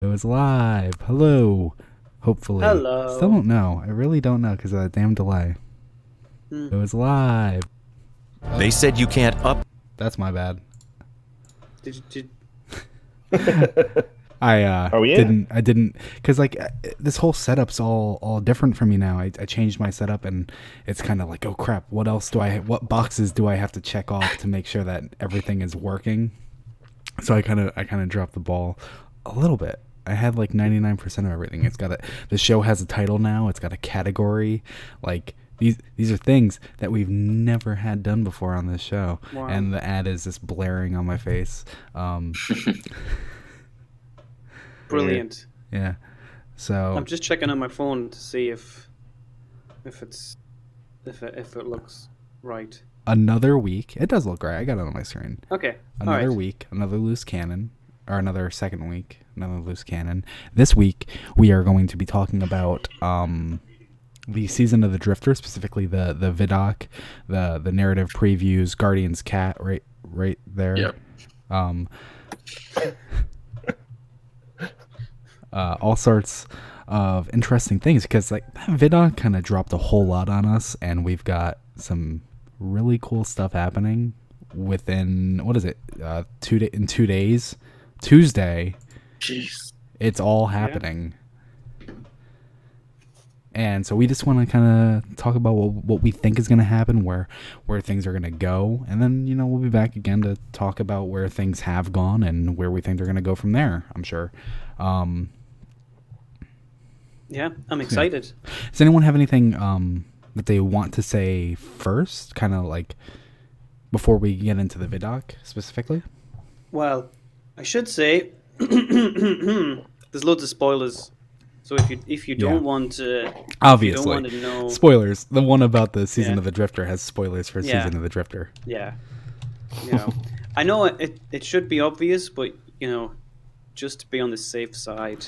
It was live. Hello. Hopefully. Still Hello. don't know. I really don't know because of that damn delay. Hmm. It was live. They said you can't up. That's my bad. Did I Are we in? didn't because this whole setup's all different for me now. I changed my setup and it's kind of like, oh crap, what boxes do I have to check off to make sure that everything is working? So I kind of dropped the ball a little bit. I had like 99% of everything. The show has a title now. It's got a category. Like these are things that we've never had done before on this show. Wow. And the ad is just blaring on my face. Brilliant. Yeah. So I'm just checking on my phone to see if it's if it looks right. another week. It does look right. I got it on my screen. Okay. All Another right. week, another loose cannon, or another second week, another loose cannon. This week we are going to be talking about the season of the Drifter, specifically the vidoc, the narrative previews, Guardian's Cat, right there. Yep. All sorts of interesting things because like that vidoc kind of dropped a whole lot on us, and we've got some really cool stuff happening within what is it? In 2 days, Tuesday. Jeez. It's all happening. And so we just want to kind of talk about what we think is going to happen, where things are going to go, and then we'll be back again to talk about where things have gone and where we think they're going to go from there. I'm sure. Yeah, I'm excited. Does anyone have anything that they want to say first, kind of like before we get into the vidoc specifically? Well, I should say there's loads of spoilers. So if you don't want to Obviously, know, spoilers. The one about the season Yeah. of the Drifter has spoilers for Yeah. season of the Drifter. yeah, I know it should be obvious, but just to be on the safe side,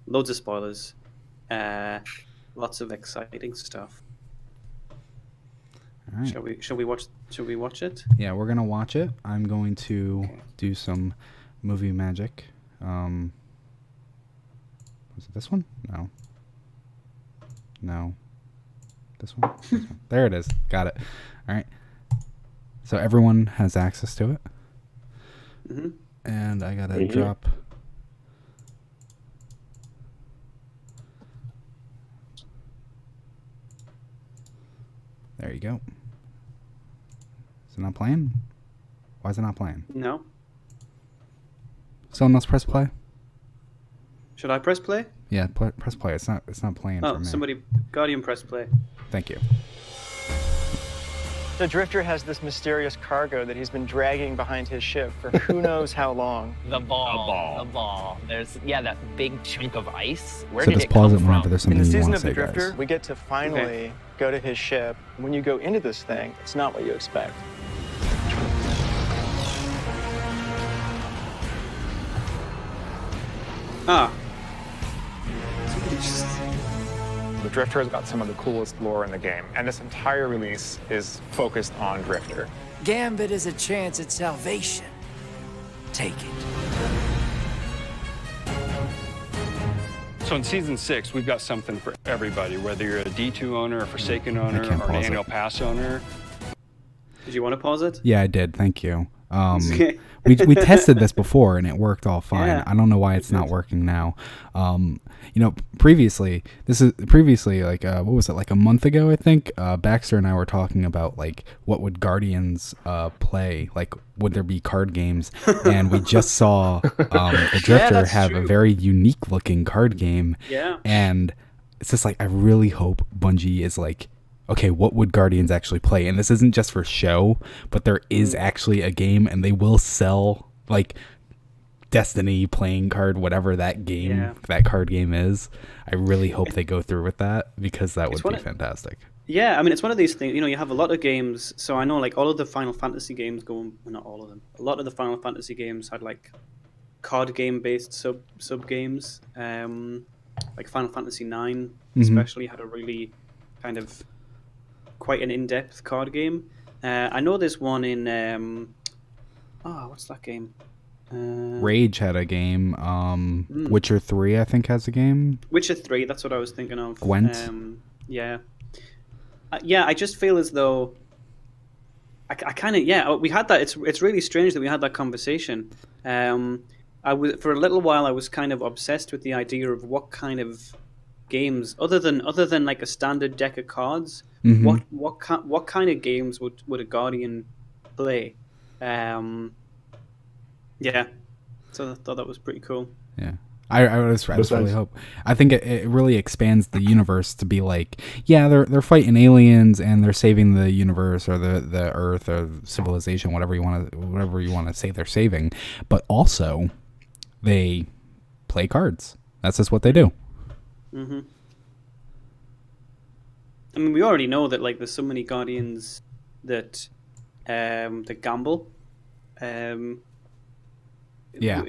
loads of spoilers, lots of exciting stuff. All right. Shall we watch it? Yeah, we're gonna watch it. I'm going to Okay. do some movie magic. Was it this one? No. No. This one? This one. There it is. Got it. All right. So everyone has access to it, Hmm. and I gotta Right here. drop. There you go. Is it not playing? Why is it not playing? No. Someone else press play. Should I press play? Yeah, press play. It's not playing for Oh, me. somebody, Guardian, press play. Thank you. The Drifter has this mysterious cargo that he's been dragging behind his ship for who knows how long. The ball. There's that big chunk of ice. Where So did just it pause come it whenever from? there's In something the you season want of to the say, Drifter, guys. we get to finally go to his ship. When you go into this thing, it's not what you expect. Ah. Somebody just. The Drifter has got some of the coolest lore in the game, and this entire release is focused on Drifter. Gambit is a chance at salvation. Take it. So in season 6, we've got something for everybody, whether you're a D2 owner, a Forsaken owner, can't or an pause annual it. pass owner. Did you want to pause it? Yeah, I did. Thank you. Okay. we tested this before and it worked all fine. Yeah. I don't know why it's not working now. Previously, like what was it, like a month ago? I think Baxter and I were talking about like what would Guardians play? Like, would there be card games? And we just saw the Drifter that's have a true. very unique looking card game. Yeah. And it's just like I really hope Bungie is like, okay, what would Guardians actually play? And this isn't just for show, but there is actually a game, and they will sell like Destiny playing card, whatever that game, Yeah. that card game is. I really hope they go through with that because that would It's be one of- fantastic. Yeah, I mean, it's one of these things, you have a lot of games. So I know, like, all of the Final Fantasy games well, not all of them. A lot of the Final Fantasy games had, like, card game-based sub games. Like Final Fantasy 9 especially had a really kind of quite an in-depth card game. I know there's one in, what's that game? Rage had a game. Witcher 3, I think, has a game. Witcher 3, that's what I was thinking of. Gwent. Yeah. Yeah, I just feel as though I kind of we had that. It's really strange that we had that conversation. I was for a little while I was kind of obsessed with the idea of what kind of games other than like a standard deck of cards. Mhm. What kind of games would a Guardian play? Yeah. So I thought that was pretty cool. Yeah. I just really hope. I think it really expands the universe to be like, yeah, they're fighting aliens and they're saving the universe or the Earth or civilization, whatever you want to say they're saving, but also they play cards. That's just what they do. Mm-hmm. I mean, we already know that like there's so many Guardians that gamble. Yeah.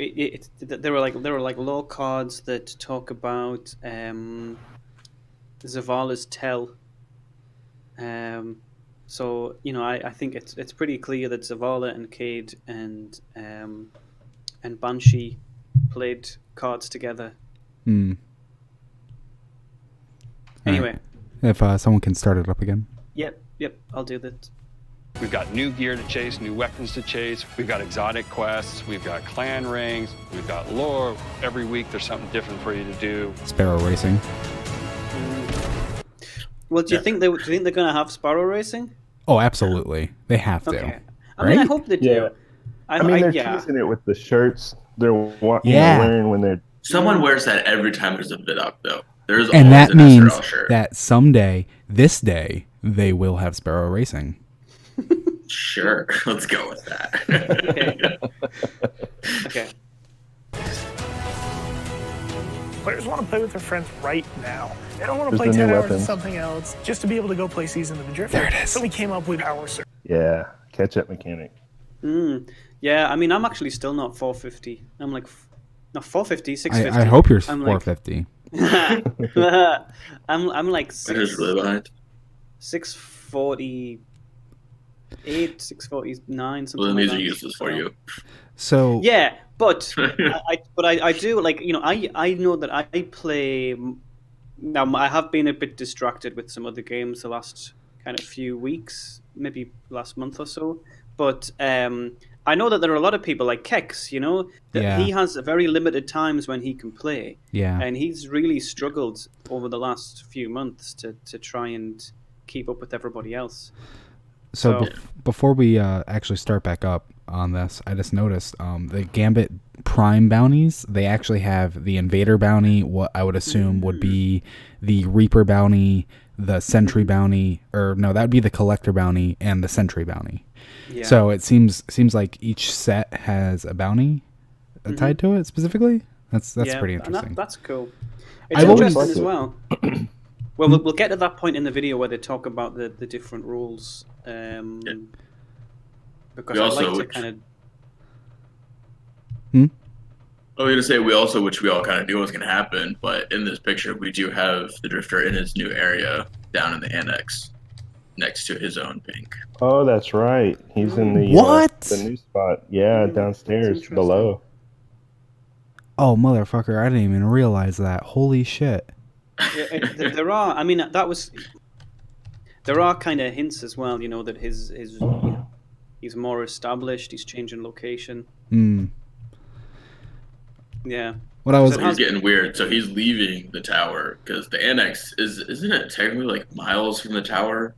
There were like law cards that talk about Zavala's tell. So I think it's pretty clear that Zavala and Cade and Banshee played cards together. Anyway, if someone can start it up again. Yep, I'll do that. We've got new gear to chase, new weapons to chase. We've got exotic quests. We've got clan rings. We've got lore. Every week there's something different for you to do. Sparrow racing. Well, do you think they're going to have Sparrow racing? Oh, absolutely. They have to. Okay. I mean, I hope they do. Yeah. I mean, they're teasing it with the shirts they're wearing when they're. Someone wears that every time there's a vid up, though. There's and always that an means SRL shirt. that someday, this day, they will have Sparrow racing. Sure, let's go with that. Okay. Players want to play with their friends right now. They don't want to There's play the 10 new hours of weapons. something else just to be able to go play Season of the Drifter. There it is. So we came up with our search. Yeah, catch-up mechanic. Yeah, I mean, I'm actually still not 450. I'm like, not 450, 650. I hope you're I'm like- 450. I'm like It is really behind. 648, 649, something Well, like these that. are useless for you. So Yeah, but I do like I know that I play. Now I have been a bit distracted with some other games the last kind of few weeks, maybe last month or so. But I know that there are a lot of people like Kex, that Yeah. he has very limited times when he can play. Yeah. And he's really struggled over the last few months to try and keep up with everybody else. So before we actually start back up on this, I just noticed the Gambit Prime bounties, they actually have the Invader bounty, what I would assume would be the Reaper bounty, the Sentry bounty, or no, that would be the Collector bounty and the Sentry bounty. Yeah. So it seems like each set has a bounty tied to it specifically. That's pretty and interesting. that's cool. It's I've always interesting liked as it. well. Well, we'll get to that point in the video where they talk about the different rules. Because We I also- like to kind of. I was going to say, which we all kind of knew was going to happen, but in this picture, we do have the Drifter in his new area down in the annex next to his own pink. Oh, that's right. He's in the What? The new spot. Yeah, downstairs interesting. below. Oh, motherfucker, I didn't even realize that. Holy shit. There are. I mean, that was. There are kind of hints as well, that his he's more established. He's changing location. Yeah. What I was So he's getting weird. So he's leaving the tower because the annex isn't it technically like miles from the tower?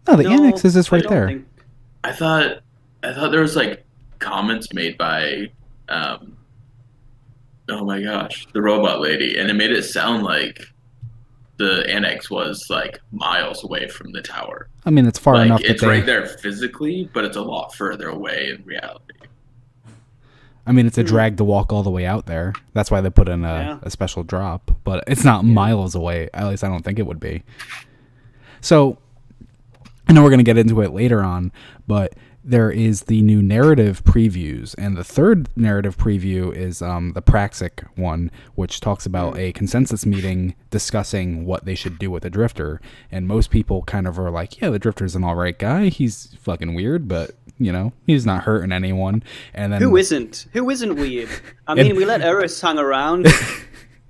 No, the annex is just I right don't there. think- I thought there was like comments made by oh my gosh, the robot lady, and it made it sound like the annex was like miles away from the tower. I mean, it's far Like enough that it's they. right there physically, but it's a lot further away in reality. I mean, it's a drag to walk all the way out there. That's why they put in a special drop. But it's not miles away. At least I don't think it would be. So, I know we're going to get into it later on, but there is the new narrative previews. And the third narrative preview is the Praxic one, which talks about a consensus meeting discussing what they should do with the Drifter. And most people kind of are like, yeah, the Drifter's an alright guy. He's fucking weird, but he's not hurting anyone. And then Who isn't weird? I mean, we let Eris hang around,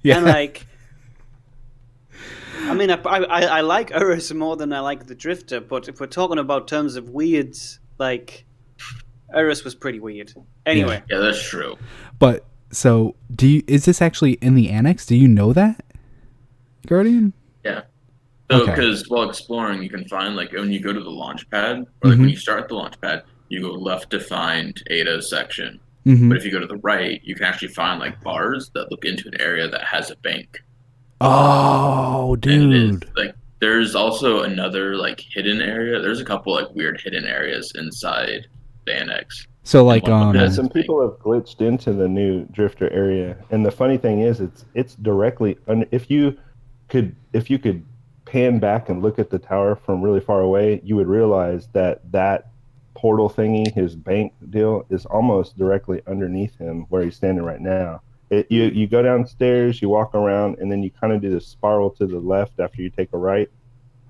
yeah. and like, I mean, I like Eris more than I like the Drifter, but if we're talking about terms of weirds, like, Eris was pretty weird. Anyway. Yeah, that's true. But, so, is this actually in the annex? Do you know that, Guardian? Yeah. So, Okay. because while exploring, you can find, like, when you go to the launch pad, or like when you start at the launch pad, you go left to find Ada's section. But if you go to the right, you can actually find, like, bars that look into an area that has a bank. Oh, dude. Like, there's also another, like, hidden area. There's a couple, like, weird hidden areas inside the annex. So, like, some people have glitched into the new Drifter area, and the funny thing is, it's directly if you could pan back and look at the tower from really far away, you would realize that portal thingy, his bank deal, is almost directly underneath him where he's standing right now. You go downstairs, you walk around, and then you kind of do the spiral to the left after you take a right,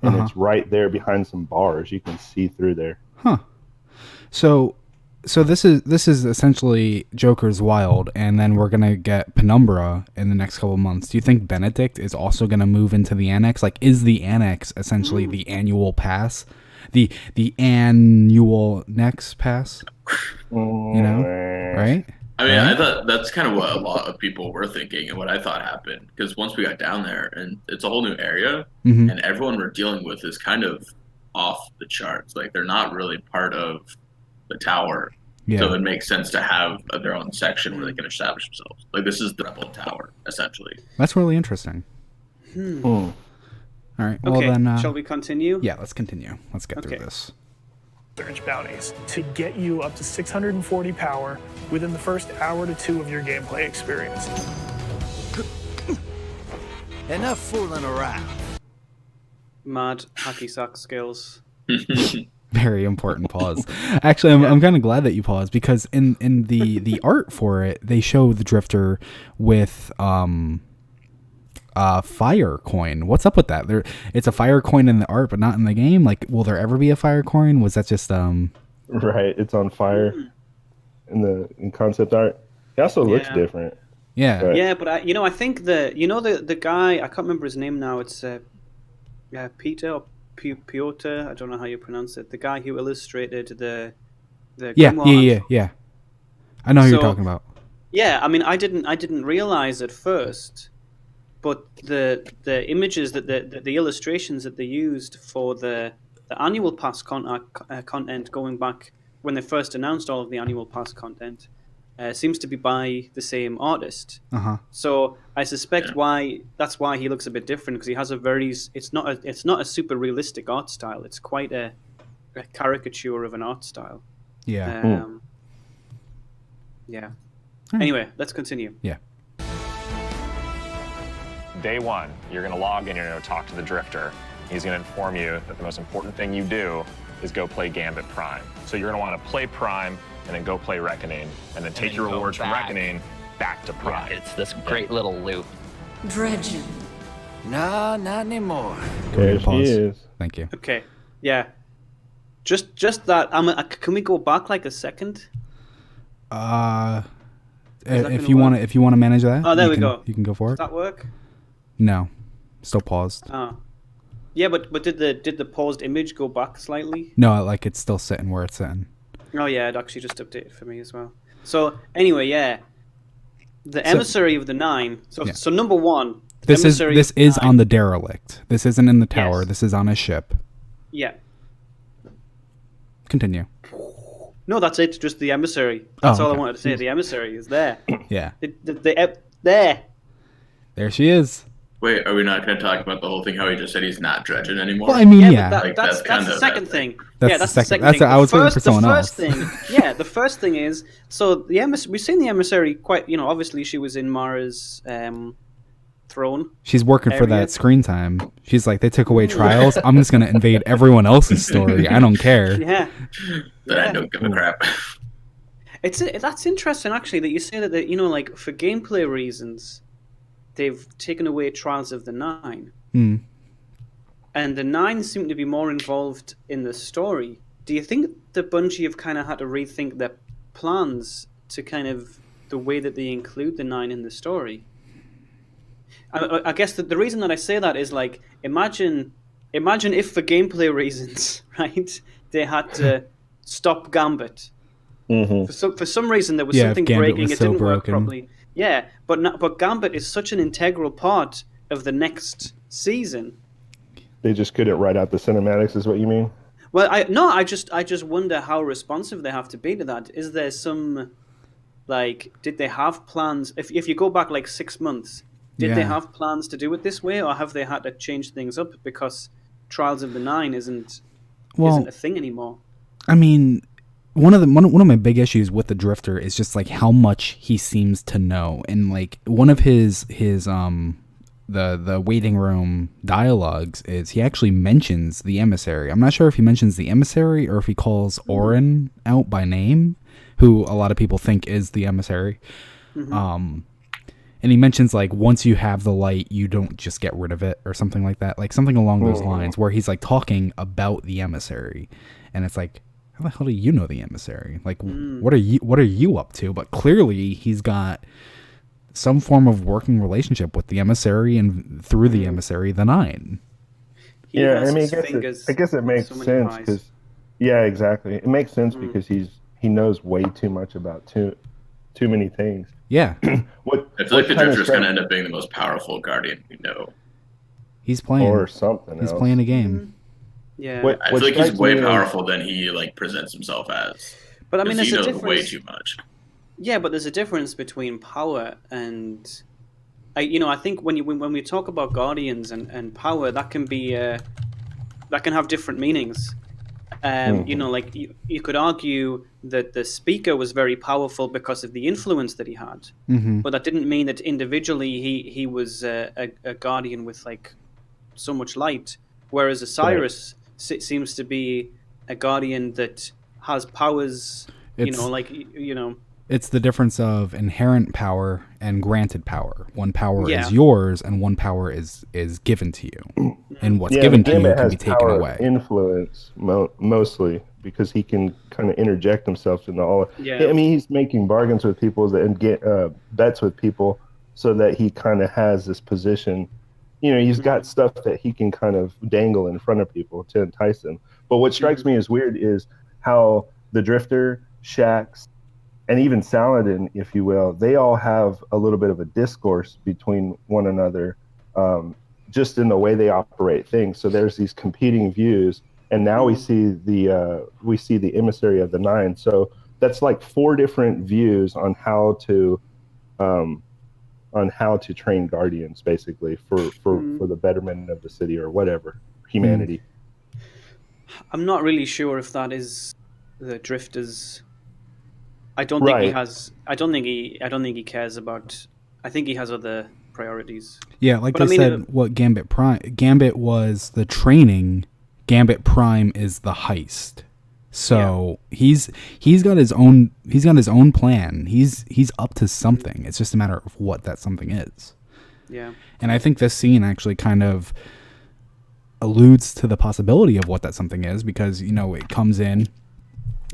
and it's right there behind some bars. You can see through there. Huh. So this is essentially Joker's Wild, and then we're gonna get Penumbra in the next couple of months. Do you think Benedict is also gonna move into the annex? Like, is the annex essentially the annual pass, the annual next pass? Right? I mean, I thought that's kind of what a lot of people were thinking and what I thought happened. Because once we got down there, and it's a whole new area, and everyone we're dealing with is kind of off the charts. Like, they're not really part of the tower. Yeah. So it makes sense to have their own section where they can establish themselves. Like, this is the Rebel Tower, essentially. That's really interesting. All right. Well, okay. then, shall we continue? Yeah, let's continue. Let's get through this. Surge bounties to get you up to 640 power within the first hour to 2 of your gameplay experience. Enough fooling around. Mad hacky sack skills. Very important pause. Actually, I'm kind of glad that you paused, because in the art for it, they show the Drifter with fire coin. What's up with that? It's a fire coin in the art, but not in the game. Like, will there ever be a fire coin? Was that just Right, it's on fire in concept art. It also looks different. Yeah, but I think the guy, I can't remember his name now. It's Peter or Piotr. I don't know how you pronounce it. The guy who illustrated the yeah. I know who you're talking about. Yeah, I mean, I didn't realize at first. But the images that the illustrations that they used for the annual pass content going back when they first announced all of the annual pass content seems to be by the same artist. So I suspect that's why he looks a bit different, because he has it's not a super realistic art style. It's quite a caricature of an art style. Yeah. Yeah. Anyway, let's continue. Yeah. Day one, you're going to log in, you're going to talk to the Drifter. He's going to inform you that the most important thing you do is go play Gambit Prime. So you're going to want to play Prime and then go play Reckoning, and then take your rewards from Reckoning back to Prime. Yeah, it's this great little loop. Dredgen. No, not anymore. There she is. Thank you. Okay. Yeah. Just that. Can we go back like a second? If you want to manage that. Oh, there we go. You can go for it. Does that work? No, still paused. Oh, yeah, but did the paused image go back slightly? No, like, it's still sitting where it's sitting. Oh yeah, it actually just updated for me as well. So anyway, yeah, the emissary of the 9. So number 1. This is on the derelict. This isn't in the tower. Yes. This is on a ship. Yeah. Continue. No, that's it. Just the emissary. That's all I wanted to say. The emissary is there. Yeah. There. There she is. Wait, are we not going to talk about the whole thing? How he just said he's not dredging anymore? Well, I mean, that's the second thing. That's the second thing. I was waiting for someone else. The first thing is, so the emissary. We've seen the emissary quite. Obviously she was in Mara's throne. She's working for that screen time. She's like, they took away trials. I'm just going to invade everyone else's story. I don't care. Yeah. I don't give a crap. That's interesting, actually, that you say that like, for gameplay reasons, they've taken away Trials of the 9. And the 9 seem to be more involved in the story do you think the Bungie have kind of had to rethink their plans to kind of the way that they include the 9 in the story? I guess that the reason that I say that is like imagine if for gameplay reasons, right, they had to stop Gambit. For some reason there was something Gambit breaking, was it so didn't work broken. properly. Yeah, but Gambit is such an integral part of the next season. They just couldn't write out the cinematics, is what you mean? Well, I just wonder how responsive they have to be to that. Is there some, like, did they have plans? If you go back like 6 months, did they Yeah. have plans to do it this way, or have they had to change things up because Trials of the Nine isn't a thing anymore? I mean, one of my big issues with the Drifter is just like how much he seems to know, and like one of his the waiting room dialogues is he actually mentions the emissary. I'm not sure if he mentions the emissary or if he calls Orin out by name, who a lot of people think is the emissary. And he mentions like once you have the light, you don't just get rid of it or something like that, like something along those lines, where he's like talking about the emissary, and it's like, how the hell do you know the emissary? Like, what are you up to? But clearly, he's got some form of working relationship with the emissary, and through the emissary, the 9. Yeah, I mean, I guess it makes sense because, yeah, exactly. It makes sense because he knows way too much about too many things. Yeah. I feel like the Drifter's going to end up being the most powerful Guardian we know. He's playing. Or something He's else. playing a game. Yeah. I feel like he's way powerful than he like presents himself as. But I mean, there's he a knows difference. way too much. Yeah, but there's a difference between power and, I think when we talk about Guardians and power, that can be that can have different meanings. Like you could argue that the speaker was very powerful because of the influence that he had, but that didn't mean that individually he was a guardian with like so much light. Whereas Osiris seems to be a guardian that has powers. It's the difference of inherent power and granted power. One power Yeah. is yours, and one power is given to you. And what's given to you Gambit can has be taken power away. Influence mostly because he can kind of interject himself into all. Yeah. I mean, he's making bargains with people and get bets with people so that he kind of has this position. He's got stuff that he can kind of dangle in front of people to entice them. But what strikes me as weird is how the Drifter, Shax, and even Saladin, if you will, they all have a little bit of a discourse between one another, just in the way they operate things. So there's these competing views, and now we see the emissary of the 9. So that's like 4 different views on how to train Guardians, basically for the betterment of the city or whatever, humanity. I'm not really sure if that is the Drifter's. I don't think he has. I don't think he cares about. I think he has other priorities. Yeah, like But they said, what Gambit Prime. Gambit was the training. Gambit Prime is the heist. So he's got his own plan. He's up to something. It's just a matter of what that something is. Yeah. And I think this scene actually kind of alludes to the possibility of what that something is, because it comes in.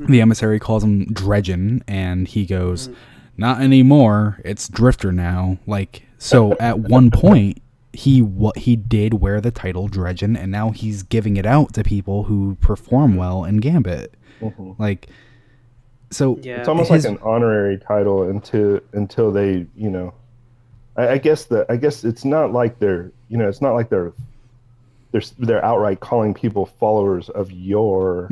The emissary calls him Dredgen, and he goes, "Not anymore. It's Drifter now." Like, so at one point, he did wear the title Dredgen, and now he's giving it out to people who perform well in Gambit. Like, so it's almost like an honorary title until they, I guess it's not like they're outright calling people followers of your.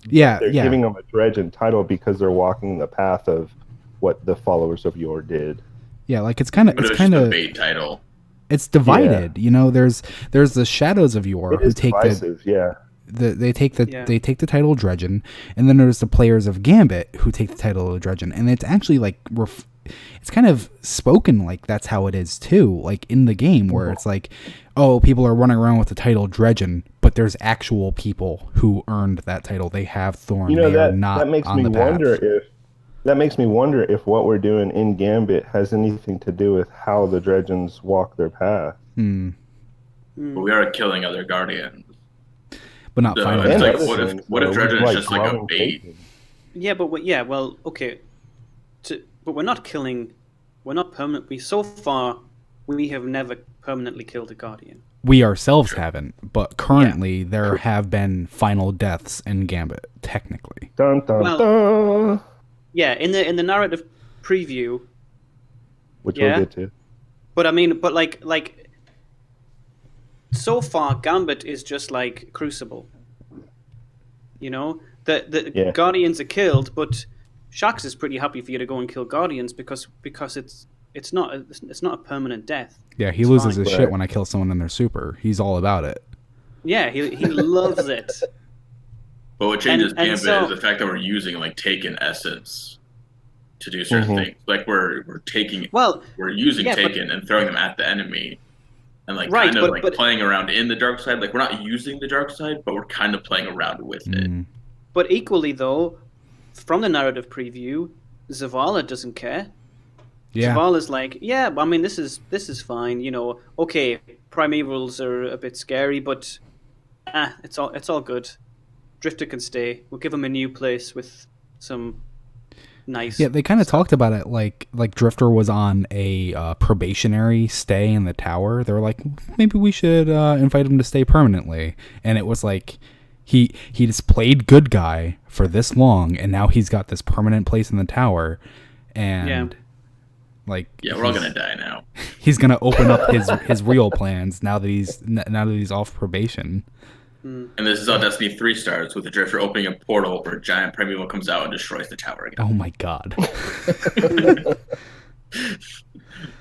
They're giving them a Dredgen title because they're walking the path of what the followers of Yor did. Yeah, like it's kind of a bait title. It's divided. There's the shadows of Yor who take divisive, they take the title Dredgen, and then there's the players of Gambit who take the title of Dredgen, and it's actually like it's kind of spoken like that's how it is too, like in the game where it's like, oh, people are running around with the title Dredgen, but there's actual people who earned that title. They have Thorn. They are not that makes on me the path. wonder if what we're doing in Gambit has anything to do with how the Dredgens walk their path. We are killing other Guardians. but not final It's deaths. like, what if Dredgen is just like a bait? Yeah, but well, okay. But we're not killing. We're not permanently. So far, we have never permanently killed a Guardian. We ourselves haven't, but currently there have been final deaths in Gambit, technically. Dun, dun, Well, dun. Yeah, in the narrative preview, Which we'll get to. But I mean, but like so far, Gambit is just like Crucible. You know, the Guardians are killed, but Shaxx is pretty happy for you to go and kill Guardians because it's not a permanent death. Yeah, he loses his shit when I kill someone in their super. He's all about it. Yeah, he loves it. But what changes Gambit is the fact that we're using like Taken essence to do certain things. Like we're using Taken and throwing them at the enemy, and like playing around in the dark side. Like we're not using the dark side, but we're kind of playing around with it. But equally though, from the narrative preview, Zavala doesn't care. Yeah. Zavala's like, yeah, I mean this is fine. You know, okay, primevals are a bit scary, but it's all good. Drifter can stay. We'll give him a new place with some nice. Yeah, they kind of talked about it like Drifter was on a probationary stay in the tower. They were like, maybe we should invite him to stay permanently. And it was like he just played good guy for this long, and now he's got this permanent place in the tower. And we're all gonna die now. He's gonna open up his real plans now that he's off probation. And this is how Destiny 3 starts, with the Drifter opening a portal where a giant primeval comes out and destroys the tower again. Oh my god.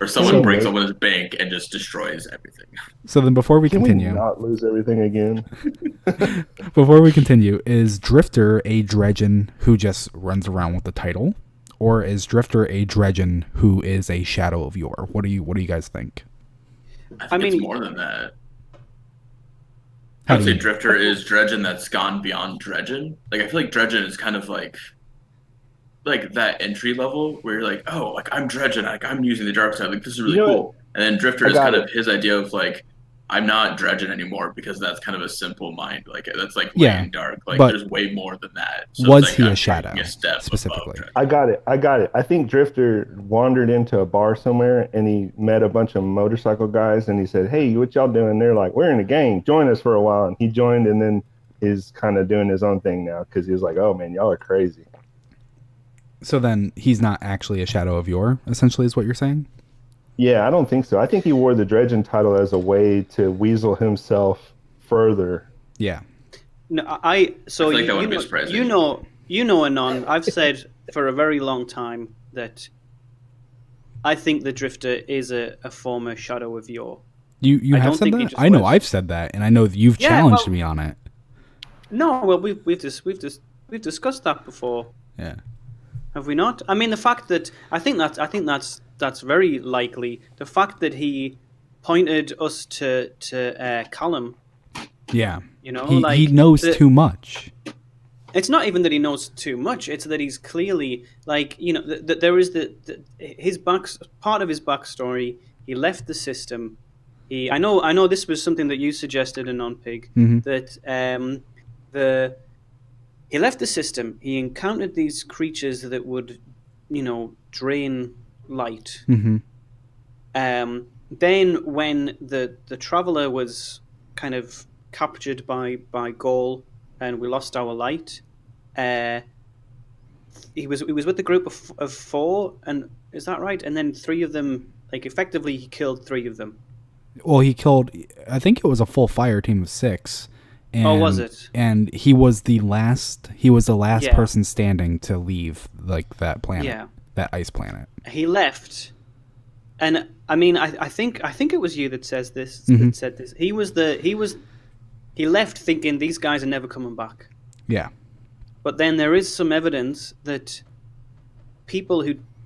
Or someone breaks open his bank and just destroys everything. So then before we continue... Can we not lose everything again? Before we continue, is Drifter a Dredgen who just runs around with the title? Or is Drifter a Dredgen who is a Shadow of Yore? What do you guys think? I mean, it's more than that. I would say Drifter is Dredgen that's gone beyond Dredgen. Like I feel like Dredgen is kind of like that entry level where you're like, oh, like I'm Dredgen, like I'm using the dark side, like this is really cool. And then Drifter is kind of his idea of like, I'm not Dredgen anymore because that's kind of a simple mind. Like that's like laying dark. Like there's way more than that. So was he a Shadow specifically? I got it. I think Drifter wandered into a bar somewhere and he met a bunch of motorcycle guys and he said, hey, what y'all doing? They're like, we're in a gang. Join us for a while. And he joined and then is kind of doing his own thing now because he was like, oh man, y'all are crazy. So then he's not actually a Shadow of Yore, essentially, is what you're saying? Yeah, I don't think so. I think he wore the Dredgen title as a way to weasel himself further. Yeah. No, I feel like that wouldn't be surprising. You know, Anon, I've said for a very long time that I think the Drifter is a former Shadow of Yore. You have said that? I know I've said that, and I know you've challenged me on it. No, well, we've discussed that before. Yeah. Have we not? I mean, the fact that I think that's very likely. The fact that he pointed us to Callum. Yeah. You know, he knows too much. It's not even that he knows too much. It's that he's clearly like, you know, that there is his part of his backstory. He left the system. I know this was something that you suggested in Non-Pig, that he left the system. He encountered these creatures that would, you know, drain light. Mm-hmm. Then when the Traveler was kind of captured by Gaul and we lost our light, he was with the group of 4, and is that right? And then 3 of them, like effectively he killed 3 of them. Well, he killed, I think it was a full fire team of 6. And, was it? And he was the last person standing to leave like that planet, that ice planet. He left, and I mean, I think it was you that says this. Mm-hmm. That said this. He left thinking these guys are never coming back. Yeah. But then there is some evidence that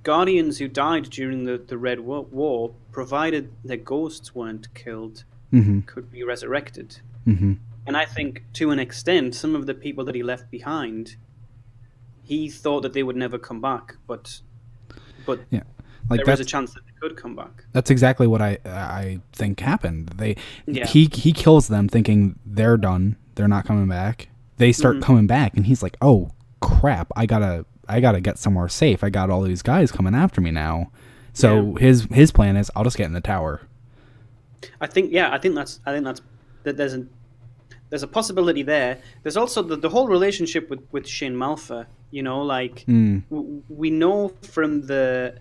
Guardians who died during the Red War, provided their ghosts weren't killed, could be resurrected. Mm-hmm. And I think, to an extent, some of the people that he left behind, he thought that they would never come back, but yeah, like there is a chance that they could come back. That's exactly what I think happened. He kills them thinking they're done. they're not coming back. They start coming back, and he's like, "Oh crap! I gotta get somewhere safe. I got all these guys coming after me now." So his plan is, I'll just get in the tower. I think that's that there's a possibility there. There's also the whole relationship with Shin Malfa. You know, like we know from the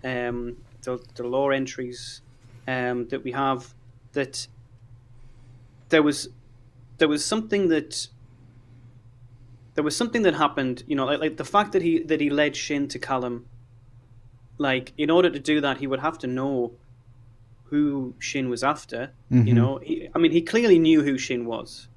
lore entries that we have that there was something that happened. You know, like the fact that he led Shin to Callum. Like, in order to do that, he would have to know who Shin was after. You know, he clearly knew who Shin was.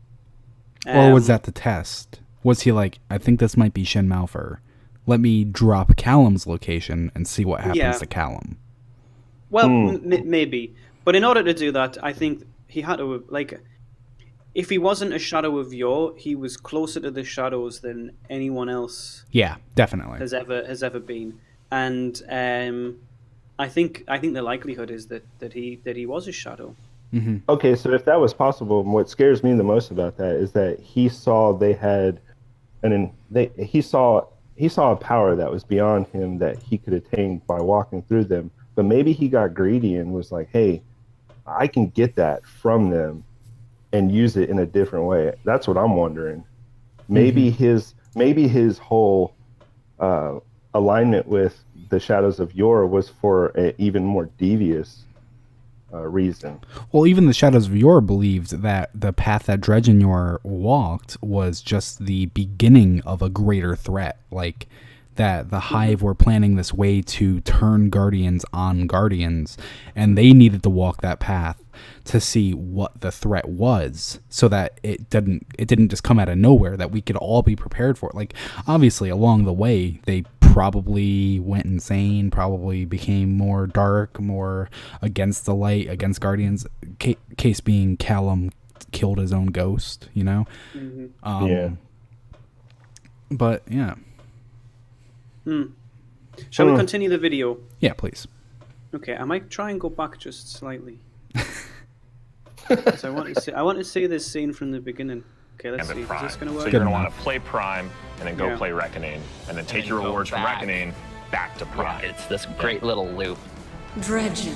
Or was that the test? Was he like, I think this might be Shin Malfer. Let me drop Callum's location and see what happens to Callum. Well, maybe. But in order to do that, I think he had to, like, if he wasn't a Shadow of Yore, he was closer to the shadows than anyone else. Yeah, definitely. Has ever been. And I think the likelihood is that he was a shadow. Okay, so if that was possible, what scares me the most about that is that he saw he saw a power that was beyond him that he could attain by walking through them. But maybe he got greedy and was like, "Hey, I can get that from them and use it in a different way." That's what I'm wondering. Maybe his whole alignment with the Shadows of Yore was for an even more devious reason. Well, even the Shadows of Yore believed that the path that Dredge and Yor walked was just the beginning of a greater threat. Like, that the Hive were planning this way to turn Guardians on Guardians, and they needed to walk that path to see what the threat was, so that it didn't just come out of nowhere, that we could all be prepared for it. Like, obviously along the way they probably went insane, probably became more dark, more against the light, against Guardians. Case being, Callum killed his own ghost, you know. But yeah. Shall we continue the video? Yeah, please. Okay, I might try and go back just slightly. So I want to see this scene from the beginning. Okay, let's see. Is this going to work? So you're going to want to play Prime and then go play Reckoning, and then take your rewards from Reckoning back to Prime. It's this great little loop. Dredging.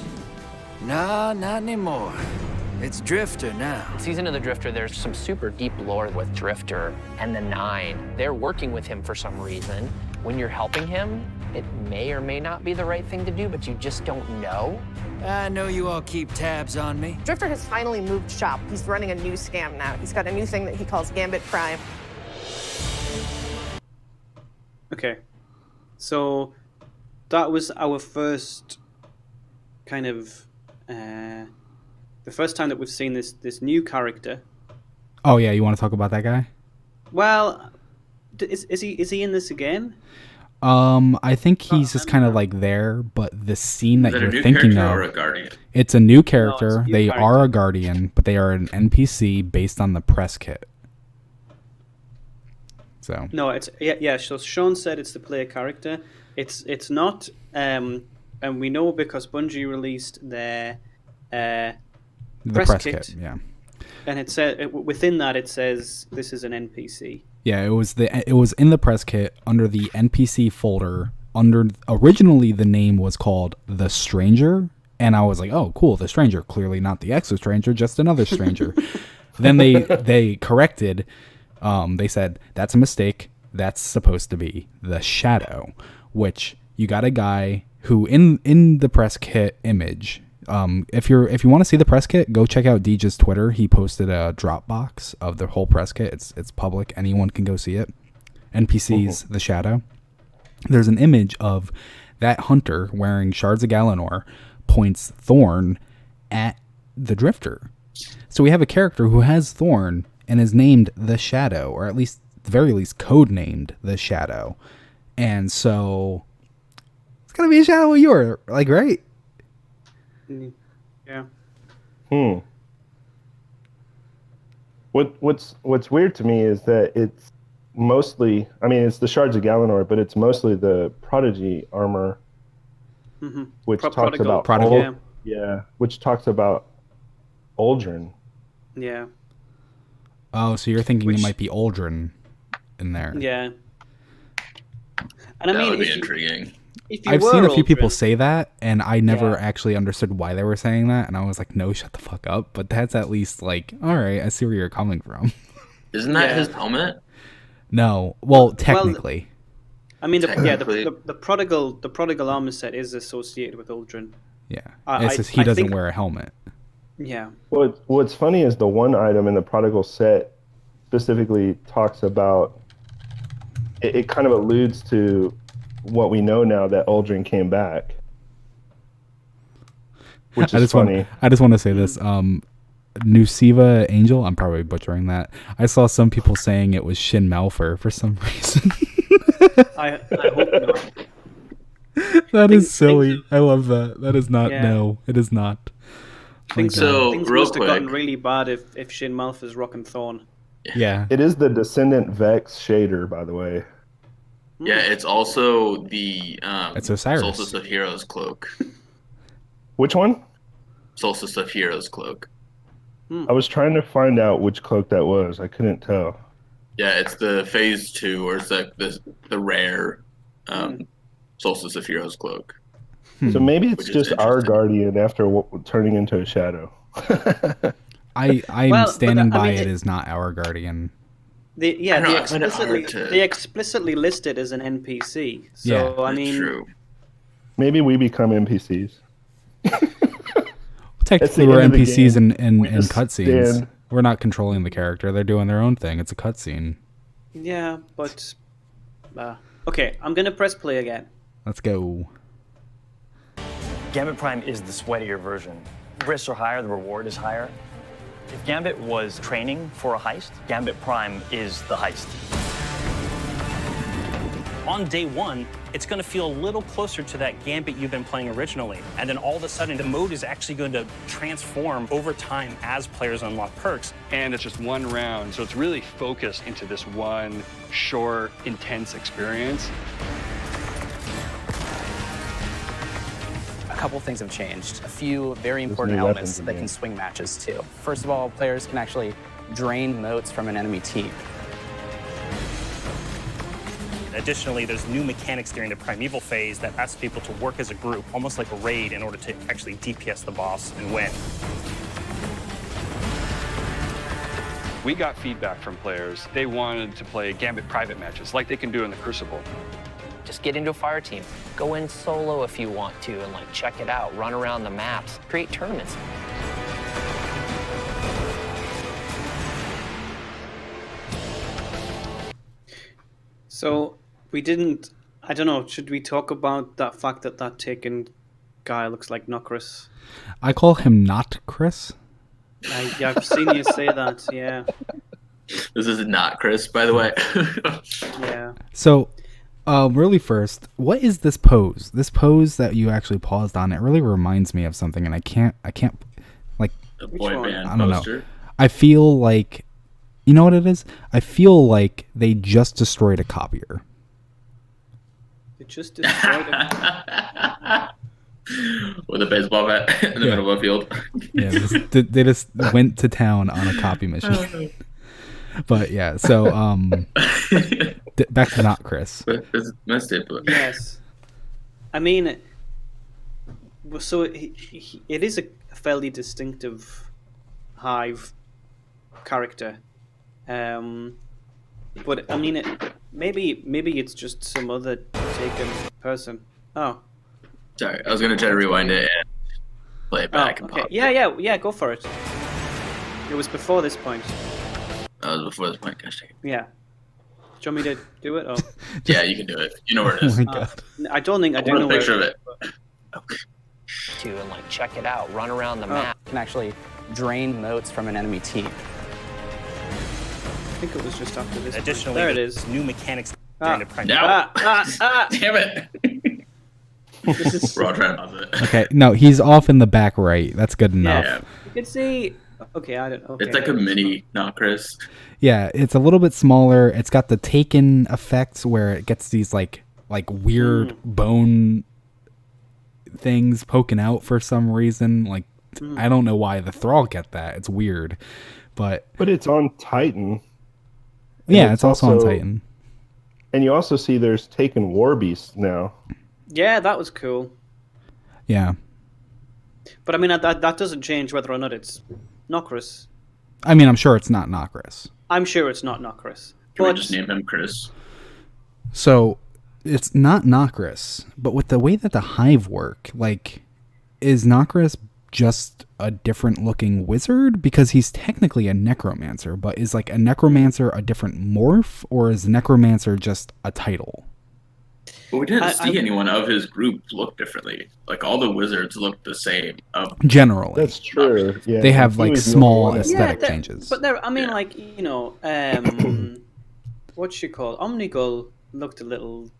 Nah, not anymore. It's Drifter now. Season of the Drifter, there's some super deep lore with Drifter and the Nine. They're working with him for some reason. When you're helping him, it may or may not be the right thing to do, but you just don't know. I know you all keep tabs on me. Drifter has finally moved shop. He's running a new scam now. He's got a new thing that he calls Gambit Prime. Okay, so that was our first kind of the first time that we've seen this new character. Oh yeah, you want to talk about that guy? Well, is he in this again? I think he's just kind of like there, but the scene that you're thinking of, or a Guardian? It's a new character. No, it's a new they character. are a Guardian, but they are an NPC based on the press kit. So No, it's yeah. So Sean said it's the player character. It's not, and we know because Bungie released their the press kit. Yeah. And it said within that it says this is an NPC. Yeah, it was in the press kit under the NPC folder. Originally the name was called The Stranger, and I was like, oh cool, The Stranger, clearly not the Exo Stranger, just another stranger. Then they corrected. They said that's a mistake. That's supposed to be The Shadow, which you got a guy who in the press kit image. If you want to see the press kit, go check out Deej's Twitter. He posted a Dropbox of the whole press kit. It's public. Anyone can go see it. NPC's The Shadow. There's an image of that hunter wearing Shards of Galanor points Thorn at the Drifter. So we have a character who has Thorn and is named The Shadow, or at least, at the very least, code-named The Shadow. And so it's going to be a Shadow of Yore, like, right? Yeah. What's weird to me is that it's mostly, I mean, it's the Shards of Galanor, but it's mostly the Prodigy armor, which talks about which talks about Uldren. Yeah. Oh, so you're thinking it might be Aldrin in there? Yeah. And I That mean, would be if you, intriguing. if you I've were seen a few people Aldrin- say that, and I never Yeah. actually understood why they were saying that, and I was like, no, shut the fuck up. But that's at least like, all right, I see where you're coming from. Isn't that Yeah. his helmet? No, well, technically. I mean, Technically. the prodigal armor set is associated with Aldrin. Yeah. I- It's just he I doesn't think- wear a helmet. Yeah. What's funny is the one item in the prodigal set specifically talks about. It kind of alludes to what we know now that Aldrin came back, which is funny. I just want to say this. Nusiva Angel, I'm probably butchering that. I saw some people saying it was Shin Malphur for some reason. I hope not. That is silly. I love that. That is not. Yeah. No, it is not. Things, So, things real must have gotten quick. really bad if Shin Malphur's rocking Thorn. Yeah. It is the Descendant Vex shader, by the way. Yeah, it's also the It's Osiris. Solstice of Heroes cloak. Which one? Solstice of Heroes cloak. I was trying to find out which cloak that was. I couldn't tell. Yeah, it's the phase 2, or it's like the rare Solstice of Heroes cloak. So maybe it's Which is just our interesting. guardian after turning into a shadow. I'm Well, but standing I by mean, it is not our guardian. They I know, they I find it hard to- they explicitly list it as an NPC. So Yeah. I That's mean, true. Maybe we become NPCs. Technically, the we're end of the NPCs game. in We just cutscenes. stand. We're not controlling the character. They're doing their own thing. It's a cutscene. yeah, but okay, I'm gonna press play again. Let's go. Gambit Prime is the sweatier version. Risks are higher, the reward is higher. If Gambit was training for a heist, Gambit Prime is the heist. On day one, it's going to feel a little closer to that Gambit you've been playing originally. And then all of a sudden, the mode is actually going to transform over time as players unlock perks. And it's just one round, so it's really focused into this one short, intense experience. A couple things have changed. A few very important new elements weapons that again. can swing matches too. First of all, players can actually drain motes from an enemy team. Additionally, there's new mechanics during the Primeval phase that asks people to work as a group, almost like a raid, in order to actually DPS the boss and win. We got feedback from players. They wanted to play Gambit private matches like they can do in the Crucible. Just get into a fire team. Go in solo if you want to and like check it out. Run around the maps. Create tournaments. So we didn't. I don't know. Should we talk about that fact that that Taken guy looks like Nokris? I call him not Chris. I've seen you say that. Yeah. This is not Chris, by the way. Yeah. So, really first, what is this pose? This pose that you actually paused on, it really reminds me of something, and I can't, like, The boy band I don't poster. know. I feel like, you know what it is? I feel like they just destroyed a copier. It just destroyed it. With a baseball bat in the middle of a field. Yeah, they just went to town on a copy machine. But yeah, so back to not Chris. It's messed up. Yes. I mean, so it is a fairly distinctive Hive character. But I mean, maybe it's just some other Taken person. Oh. Sorry, I was gonna try to rewind it and play it back. Oh, okay. Yeah, go for it. It was before this point. That was before this point, gosh dang it. Yeah. Do you want me to do it? Or? Yeah, you can do it. You know where it is. Oh my God. I don't think I do want know a where picture of it it. To and like check it out. Run around the map. Can actually drain motes from an enemy team. I think it was just after this. Additionally, there it there's is. new mechanics Ah. during the Primeval. No. Damn it. This is. We're all trying to pause it. Okay, no, he's off in the back right. That's good enough. Yeah. You can see. Okay, I don't. Okay. It's like a mini, not Chris. Yeah, it's a little bit smaller. It's got the Taken effects where it gets these like weird bone things poking out for some reason. Like I don't know why the Thrall get that. It's weird. But it's on Titan. Yeah, it's also on Titan. And you also see there's Taken War Beasts now. Yeah, that was cool. Yeah. But I mean, that doesn't change whether or not it's Nokris. I mean, I'm sure it's not Nokris. I'm sure it's not Nokris. Can we just name him Chris? So it's not Nokris, but with the way that the Hive work, like, is Nokris just a different looking wizard? Because he's technically a necromancer, but is like a necromancer a different morph, or is necromancer just a title? But we didn't see anyone of his group look differently. Like, all the wizards look the same. Generally. That's true. Yeah. They have like small aesthetic Yeah, changes. But I mean, like, you know, what's she called? Omnigul looked a little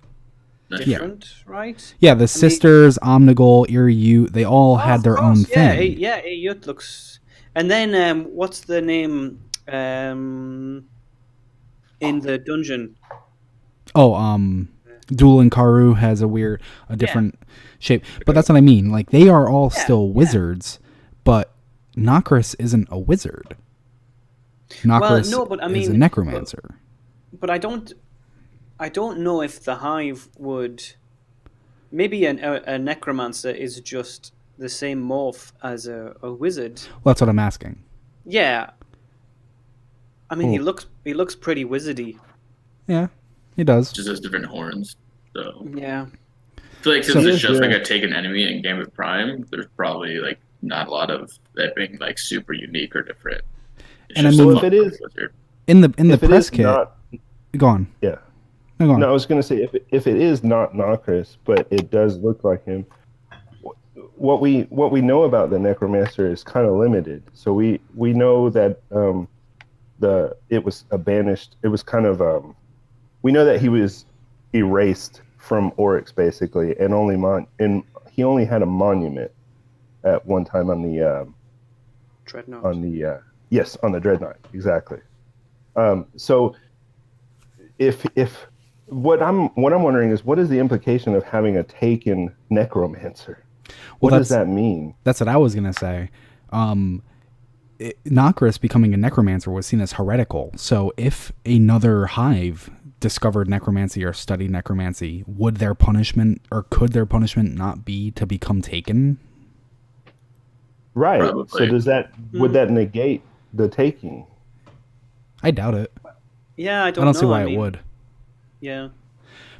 different, right? Yeah, the sisters, Omnigul, Iriu, they all had their own thing. Yeah, Ayut looks. And then what's the name in the dungeon? Oh, Dueling Karu has a different shape. But that's what I mean. Like, they are all still wizards, but Nokris isn't a wizard. Nokris is a necromancer. But I don't know if the Hive would. Maybe a necromancer is just the same morph as a wizard. Well, that's what I'm asking. Yeah. I mean, he looks pretty wizardy. Yeah, he does. Just has different horns. So yeah. I feel like since it's just like a taken enemy in Gambit Prime, there's probably like not a lot of that being like super unique or different. It's And I just mean, a if it is wizard. in the if it press is kit, not- go on. Yeah. No, go on. No, I was going to say if it is not Nokris, but it does look like him. What we know about the necromancer is kind of limited. So we know that it was a banished. It was kind of we know that he was erased from Oryx basically, and he only had a monument at one time on the Dreadnought. on the Dreadnought, exactly. So if what I'm wondering is, what is the implication of having a taken necromancer? What does that mean? That's what I was gonna say. Nokris becoming a necromancer was seen as heretical. So if another Hive discovered necromancy or studied necromancy, would their punishment, or could their punishment not be to become taken? Right. Probably. So would that negate the taking? I doubt it. Yeah, I I don't don't know. see why I it mean, would. Yeah.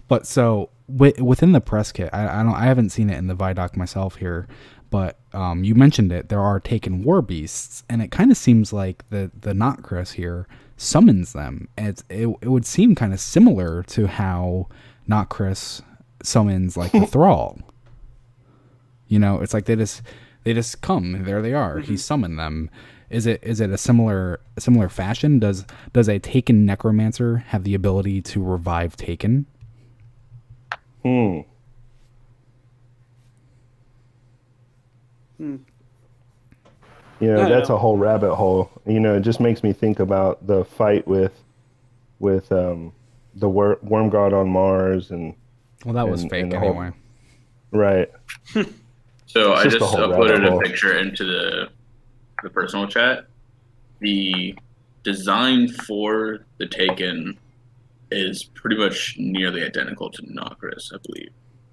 But so within the press kit, I haven't seen it in the Vidoc myself here, but you mentioned it. There are taken war beasts, and it kind of seems like the Nokris here summons them. It would seem kind of similar to how Nokris summons like the Thrall. You know, it's like they just come. There they are. He summoned them. Is it a similar fashion? Does a taken necromancer have the ability to revive taken? Hmm. That's a whole rabbit hole. It just makes me think about the fight with the worm god on Mars and. Well, that was fake anyway. Right. So I just uploaded a hole. picture into the personal chat. The design for the Taken is pretty much nearly identical to Nokris, I believe.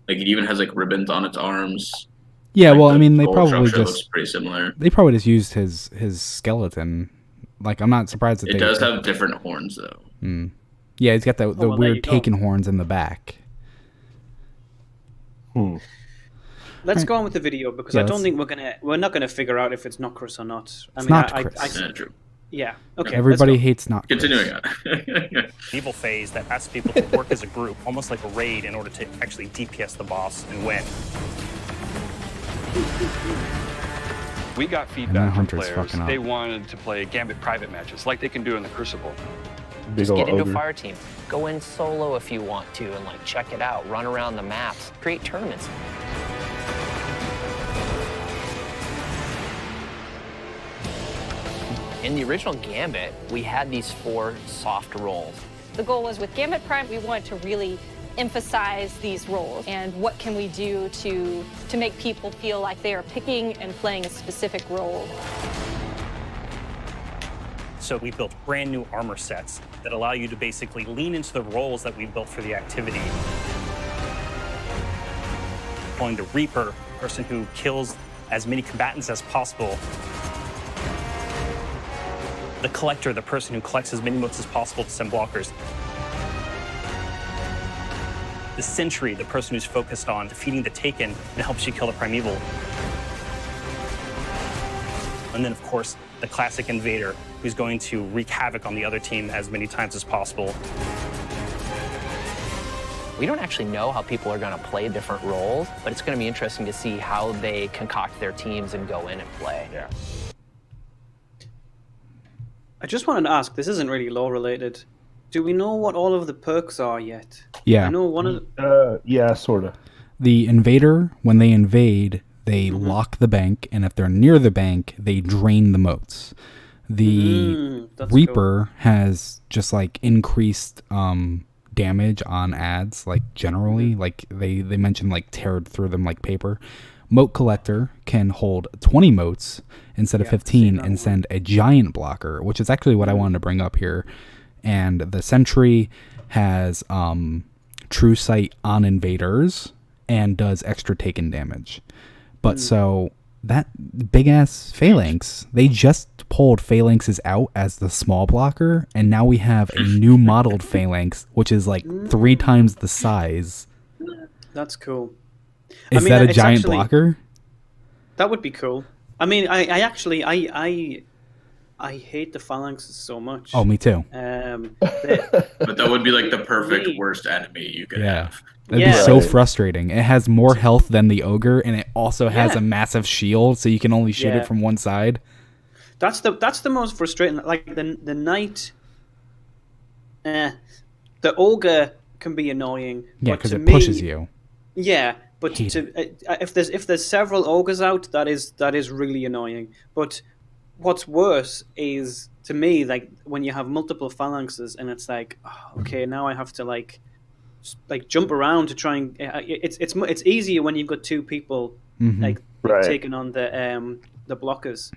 Like, it even has like ribbons on its arms. Yeah, Like, well, the I mean, they whole probably structure just looks pretty similar. They probably just used his skeleton. Like, I'm not surprised that It does have different horns though. Yeah, he's got the well, there you weird go. taken horns in the back. Let's go on with the video because Yeah, I don't let's- think we're not gonna figure out if it's Nokris or not. I It's mean, not I Chris. Yeah, true. yeah. Okay. Everybody let's go. hates not. Continuing on. Evil phase that asks people to work as a group, almost like a raid, in order to actually DPS the boss and win. We got And feedback then from Hunter's players. fucking up. They wanted to play Gambit private matches like they can do in the Crucible. Big Just ol' get into ogre. a fire team. Go in solo if you want to and like check it out. Run around the maps. Create tournaments. In the original Gambit, we had these 4 soft roles. The goal was with Gambit Prime, we wanted to really emphasize these roles and what can we do to make people feel like they are picking and playing a specific role. So we built brand new armor sets that allow you to basically lean into the roles that we built for the activity. Calling the Reaper, person who kills as many combatants as possible. The Collector, the person who collects as many motes as possible to send blockers. The Sentry, the person who's focused on defeating the Taken and helps you kill the Primeval. And then, of course, the classic Invader, who's going to wreak havoc on the other team as many times as possible. We don't actually know how people are going to play different roles, but it's going to be interesting to see how they concoct their teams and go in and play. Yeah. I just wanted to ask, this isn't really lore related. Do we know what all of the perks are yet? Yeah. I know one of the... Yeah, sort of. The Invader, when they invade, they lock the bank, and if they're near the bank, they drain the moats. The Reaper has just like increased damage on ads, like generally, like they mentioned like teared through them like paper. Moat Collector can hold 20 moats instead of 15 and send a giant blocker, which is actually what I wanted to bring up here. And the Sentry has True Sight on invaders and does extra taken damage. But so that big ass Phalanx, they just pulled Phalanxes out as the small blocker, and now we have a new modeled Phalanx, which is like 3 times the size. That's cool. Is that a giant blocker? That would be cool. I mean, I actually hate the Phalanxes so much. Oh, me too. But that would be like the perfect worst enemy you could have. That'd be so frustrating. It has more health than the Ogre, and it also has a massive shield, so you can only shoot it from one side. That's the most frustrating. Like the Knight, the Ogre can be annoying. Yeah, because it pushes you. Yeah, but if there's several Ogres out, that is really annoying. But what's worse is, to me, like when you have multiple Phalanxes and it's like, oh, okay, now I have to like jump around to try and it's easier when you've got 2 people taking on the blockers.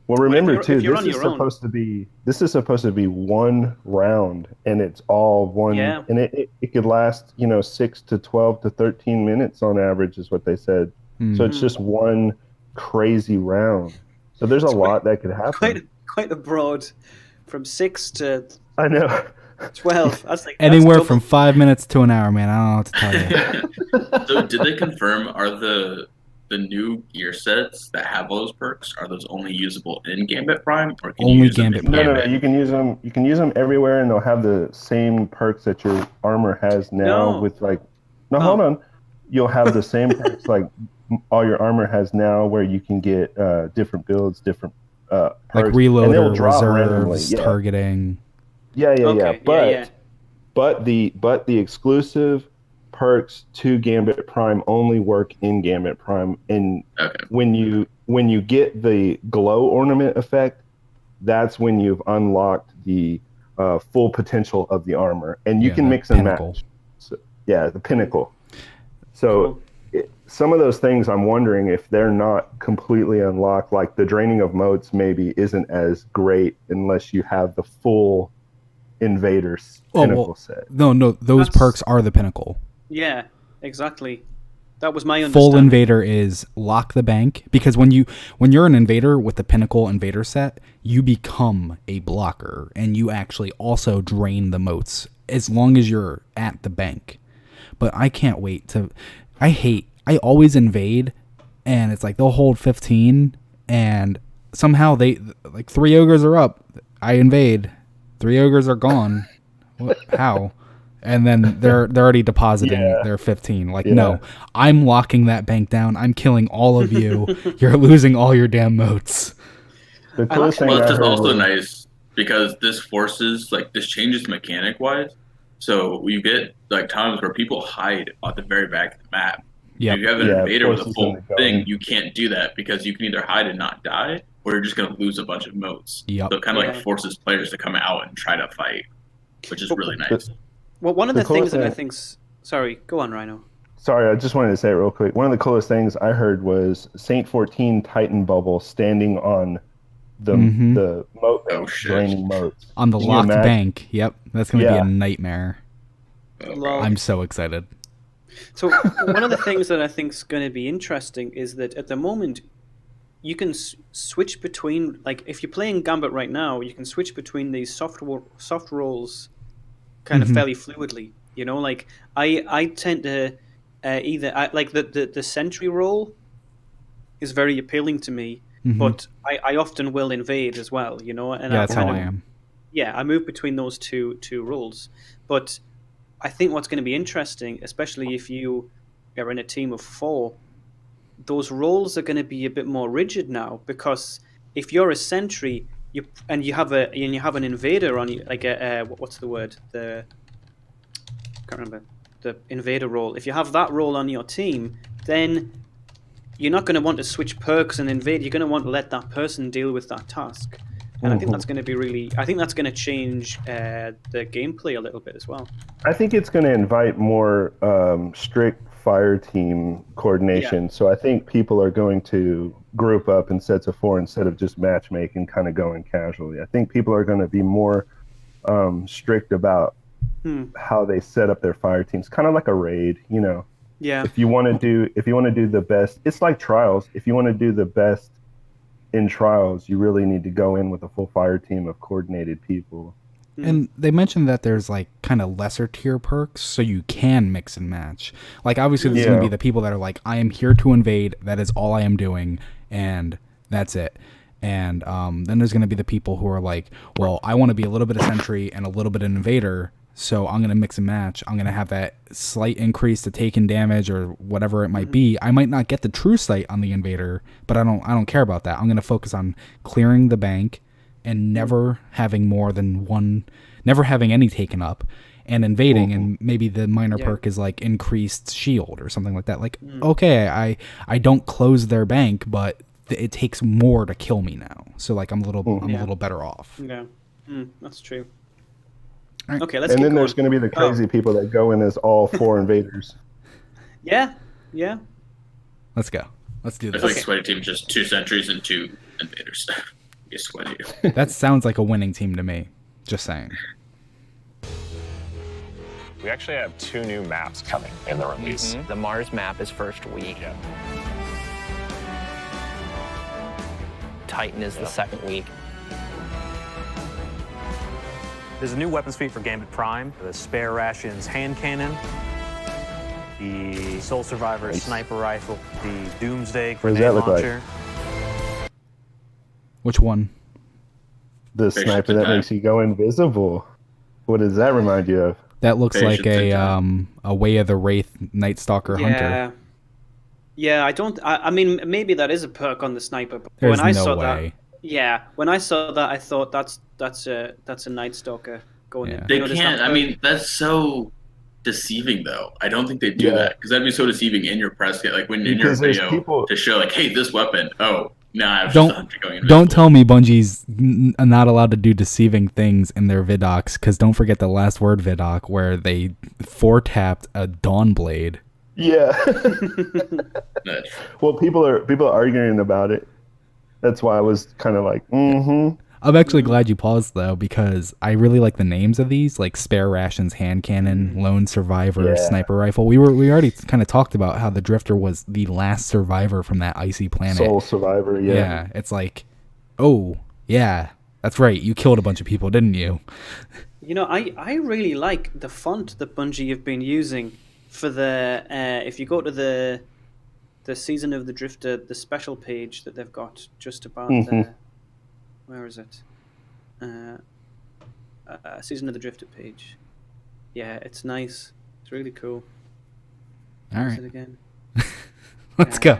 Well, remember too, this is supposed to be one round, and it's all one, and it could last 6 to 12 to 13 minutes on average, is what they said. So it's just one crazy round. So there's a lot that could happen. Quite a broad, from 6 to 12. That's like anywhere from 5 minutes to an hour, man. I don't know what to tell you. So did they confirm, are the new gear sets that have all those perks, are those only usable in Gambit Prime, or can only you use Gambit them in Prime? No, you can use them. You can use them everywhere, and they'll have the same perks that your armor has now. With like, hold on, you'll have the same perks like all your armor has now, where you can get different builds, different perks, like reloader, reserves, targeting. But the exclusive perks to Gambit Prime only work in Gambit Prime, and when you get the glow ornament effect, that's when you've unlocked the full potential of the armor, and you can mix and match. So, the pinnacle. So some of those things, I'm wondering if they're not completely unlocked. Like the draining of motes maybe isn't as great unless you have the full Invaders pinnacle set. No, those perks are the pinnacle. Yeah, exactly. That was my understanding. Full Invader is lock the bank, because when you're an Invader with the pinnacle Invader set, you become a blocker, and you actually also drain the motes as long as you're at the bank. But I can't wait to. I always invade, and it's like they'll hold 15, and somehow they like 3 ogres are up. I invade, 3 ogres are gone. What? How? And then they're already depositing their 15. Like, no, I'm locking that bank down. I'm killing all of you. You're losing all your damn motes. The coolest thing it's just also nice because this changes mechanic wise. So you get like times where people hide at the very back of the map. If you have an invader with a full thing, you can't do that because you can either hide and not die, or you're just going to lose a bunch of motes. So it kind of like forces players to come out and try to fight, which is really nice. Well, one of the things that I think... Sorry, go on, Rhino. Sorry, I just wanted to say it real quick. One of the coolest things I heard was Saint 14 Titan Bubble standing on the moat bank draining moats on the Can you locked imagine? bank. Yep, that's going to be a nightmare. Lol. I'm so excited. So one of the things that I think is going to be interesting is that at the moment you can switch between, like, if you're playing Gambit right now, you can switch between these soft roles kind of fairly fluidly. You know, like I tend to like the sentry role is very appealing to me, but I often will invade as well. You know, and That's how I am. Yeah, I move between those two roles, but I think what's going to be interesting, especially if you are in a team of 4, those roles are going to be a bit more rigid now, because if you're a sentry, you have an invader on you, like what's the word? I can't remember the invader role. If you have that role on your team, then you're not going to want to switch perks and invade. You're going to want to let that person deal with that task. And I think that's going to be I think that's going to change the gameplay a little bit as well. I think it's going to invite more strict fire team coordination. So I think people are going to group up in sets of 4 instead of just matchmaking, kind of going casually. I think people are going to be more strict about how they set up their fire teams, kind of like a raid, you know. Yeah. If you want to do the best, it's like trials. If you want to do the best in trials, you really need to go in with a full fire team of coordinated people. And they mentioned that there's like kind of lesser tier perks, so you can mix and match. Like obviously there's going to be the people that are like, I am here to invade, that is all I am doing, and that's it. And then there's going to be the people who are like, well, I want to be a little bit of sentry and a little bit of invader, so I'm going to mix and match. I'm going to have that slight increase to taken damage or whatever it might be. I might not get the true sight on the invader, but I don't care about that. I'm going to focus on clearing the bank and never having more than one, never having any taken up, and invading, and maybe the minor perk is like increased shield or something like that. Like, okay, I don't close their bank, but it takes more to kill me now. So like I'm a little better off. Yeah, that's true. Right. Okay, let's. And keep then going. there's going to be the crazy people that go in as all 4 invaders. Yeah. Let's go. Let's do I this. feel like sweaty team just 2 sentries and 2 invaders. Get sweaty. That sounds like a winning team to me. Just saying. We actually have 2 new maps coming in the release. The Mars map is first week. Yeah. Titan is the second week. There's a new weapons feat for Gambit Prime, the Spare Rations hand cannon, the Soul Survivor sniper rifle, the Doomsday What does grenade that look like? launcher. Which one? The sniper that makes you go invisible. What does that remind you of? That looks like a Way of the Wraith Night Stalker Hunter. Yeah, I mean, maybe that is a perk on the sniper. But There's when I no saw way. when I saw that, I thought that's a Night Stalker going in. They You know, there's can't. that I perk. mean, that's so deceiving, though. I don't think they do that, because that'd be so deceiving in your press kit, like when in your Because there's video people- to show, like, hey, this weapon. Oh, nah, I was just a hunter going invisible. Don't tell me Bungie's not allowed to do deceiving things in their vidocs, because don't forget the Last Word vidoc where they 4-tapped a Dawnblade. Yeah. Well, people are arguing about it. That's why I was kind of like, I'm actually glad you paused though, because I really like the names of these, like Spare Rations hand cannon, Lone Survivor, Sniper Rifle. We already kind of talked about how the Drifter was the last survivor from that icy planet. Soul Survivor, Yeah, it's like, oh yeah, that's right. You killed a bunch of people, didn't you? You know, I really like the font that Bungie have been using for the if you go to the Season of the Drifter, the special page that they've got just about the, where is it? Season of the Drifter page. Yeah, it's nice. It's really cool. All Where's right. it again? Let's go.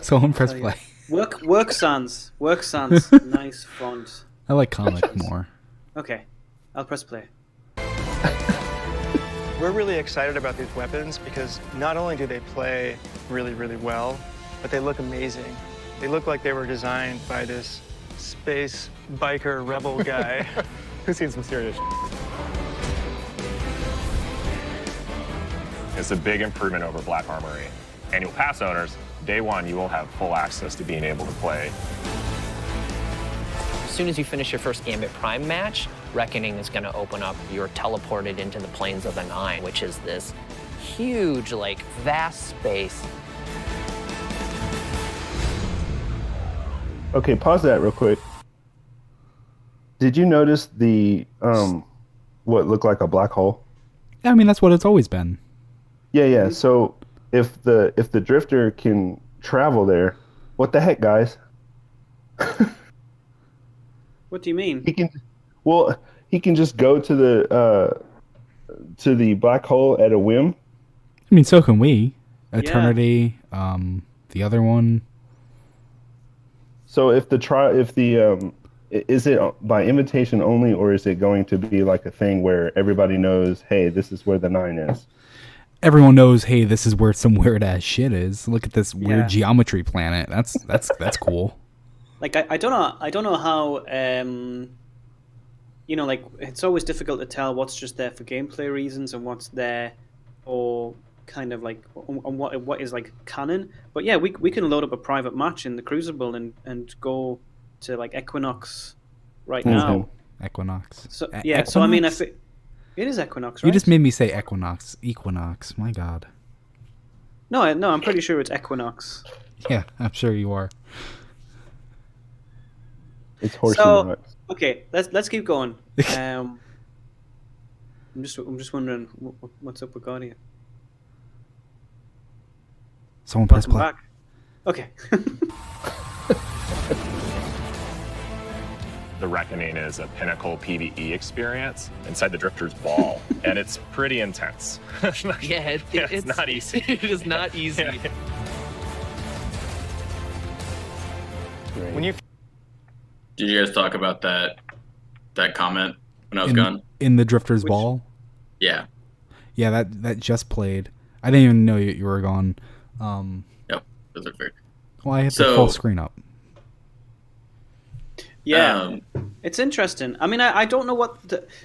Someone press play. Work Sans. Nice font. I like comic more. Okay, I'll press play. We're really excited about these weapons because not only do they play really, really well, but they look amazing. They look like they were designed by this space biker rebel guy. Who's seen some serious It's a big improvement over Black Armory. Annual Pass owners, day one, you will have full access to being able to play soon as you finish your first Gambit Prime match, Reckoning is going to open up. You're teleported into the planes of the Nine, which is this huge, like, vast space. Okay, pause that real quick. Did you notice the what looked like a black hole? Yeah, I mean that's what it's always been. Yeah. So if the drifter can travel there, what the heck, guys? What do you mean? He can just go to the black hole at a whim. I mean, so can we. Eternity, the other one. So if the is it by invitation only, or is it going to be like a thing where everybody knows, hey, this is where the Nine is? Everyone knows, hey, this is where some weird ass shit is. Look at this weird geometry planet. That's cool. Like I don't know how like it's always difficult to tell what's just there for gameplay reasons and what's there for kind of like on what is like canon. But yeah, we can load up a private match in the Crucible and go to like Equinox right now. Equinox. So yeah, Equinox? so I mean, if it is Equinox, right? You just made me say Equinox. Equinox. My God. No, I'm pretty sure it's Equinox. Yeah, I'm sure you are. It's horsey nuts. Okay, let's keep going. I'm just wondering what's up with Guardian. Someone press play. Back. Okay. The Reckoning is a pinnacle PvE experience inside the Drifter's Ball, and it's pretty intense. It's not easy. It is not easy. When you Did you guys talk about that comment when I was gone? In the Drifter's Ball? Yeah. Yeah, that just played. I didn't even know you were gone. Yep, those are fair. Well, I have the full screen up. Yeah, it's interesting. I mean, I don't know what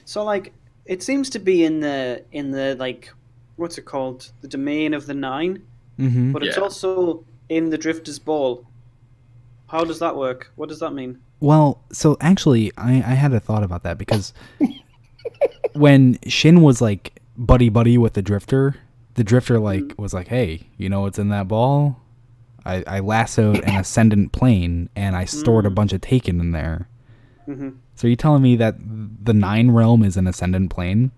so like it seems to be in the like what's it called, the domain of the Nine, but it's also in the Drifter's Ball. How does that work? What does that mean? Well, so actually, I had a thought about that because when Shin was like buddy with the Drifter like was like, hey, you know what's in that ball? I lassoed an ascendant plane and I stored a bunch of Taken in there. Mm-hmm. So are you telling me that the Nine realm is an ascendant plane?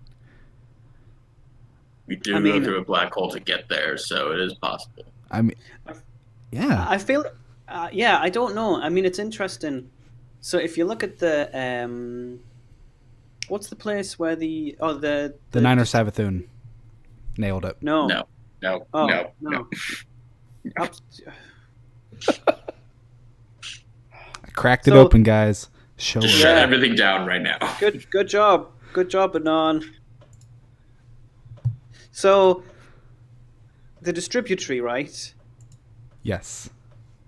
We do go through a black hole to get there, so it is possible. I mean, yeah. I feel, I don't know. I mean, it's interesting. So if you look at the, what's the place where the Niner Savathun nailed it. No. No. I cracked it open, guys. Just shut everything down right now. Good job, Anon. So, the distributary, right? Yes.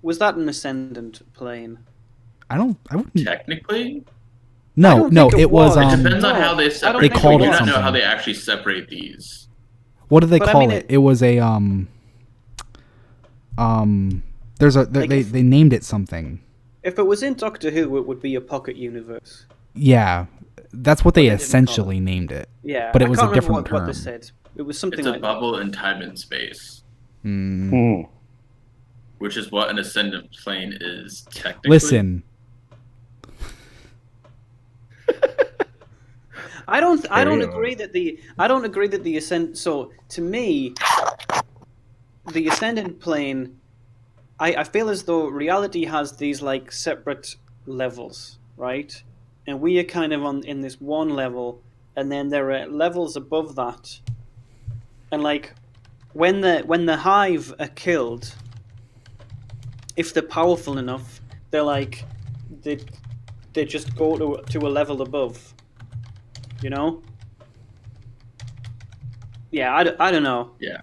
Was that an ascendant plane? I wouldn't. Technically. No, it was. It depends on how they separate. They called it I something. don't know how they actually separate these. What do they call it? It was a There's a they named it something. If it was in Doctor Who, it would be a pocket universe. Yeah, that's what they essentially named it. Yeah, but it was a different term. term. What they said. It was something It's like a bubble in time and space. Which is what an ascendant plane is technically. Listen. I don't agree that the ascend. So to me, the ascendant plane, I feel as though reality has these like separate levels, right? And we are kind of in this one level, and then there are levels above that. And like when the hive are killed, if they're powerful enough, they're like they just go to a level above. You know? Yeah, I don't know. Yeah.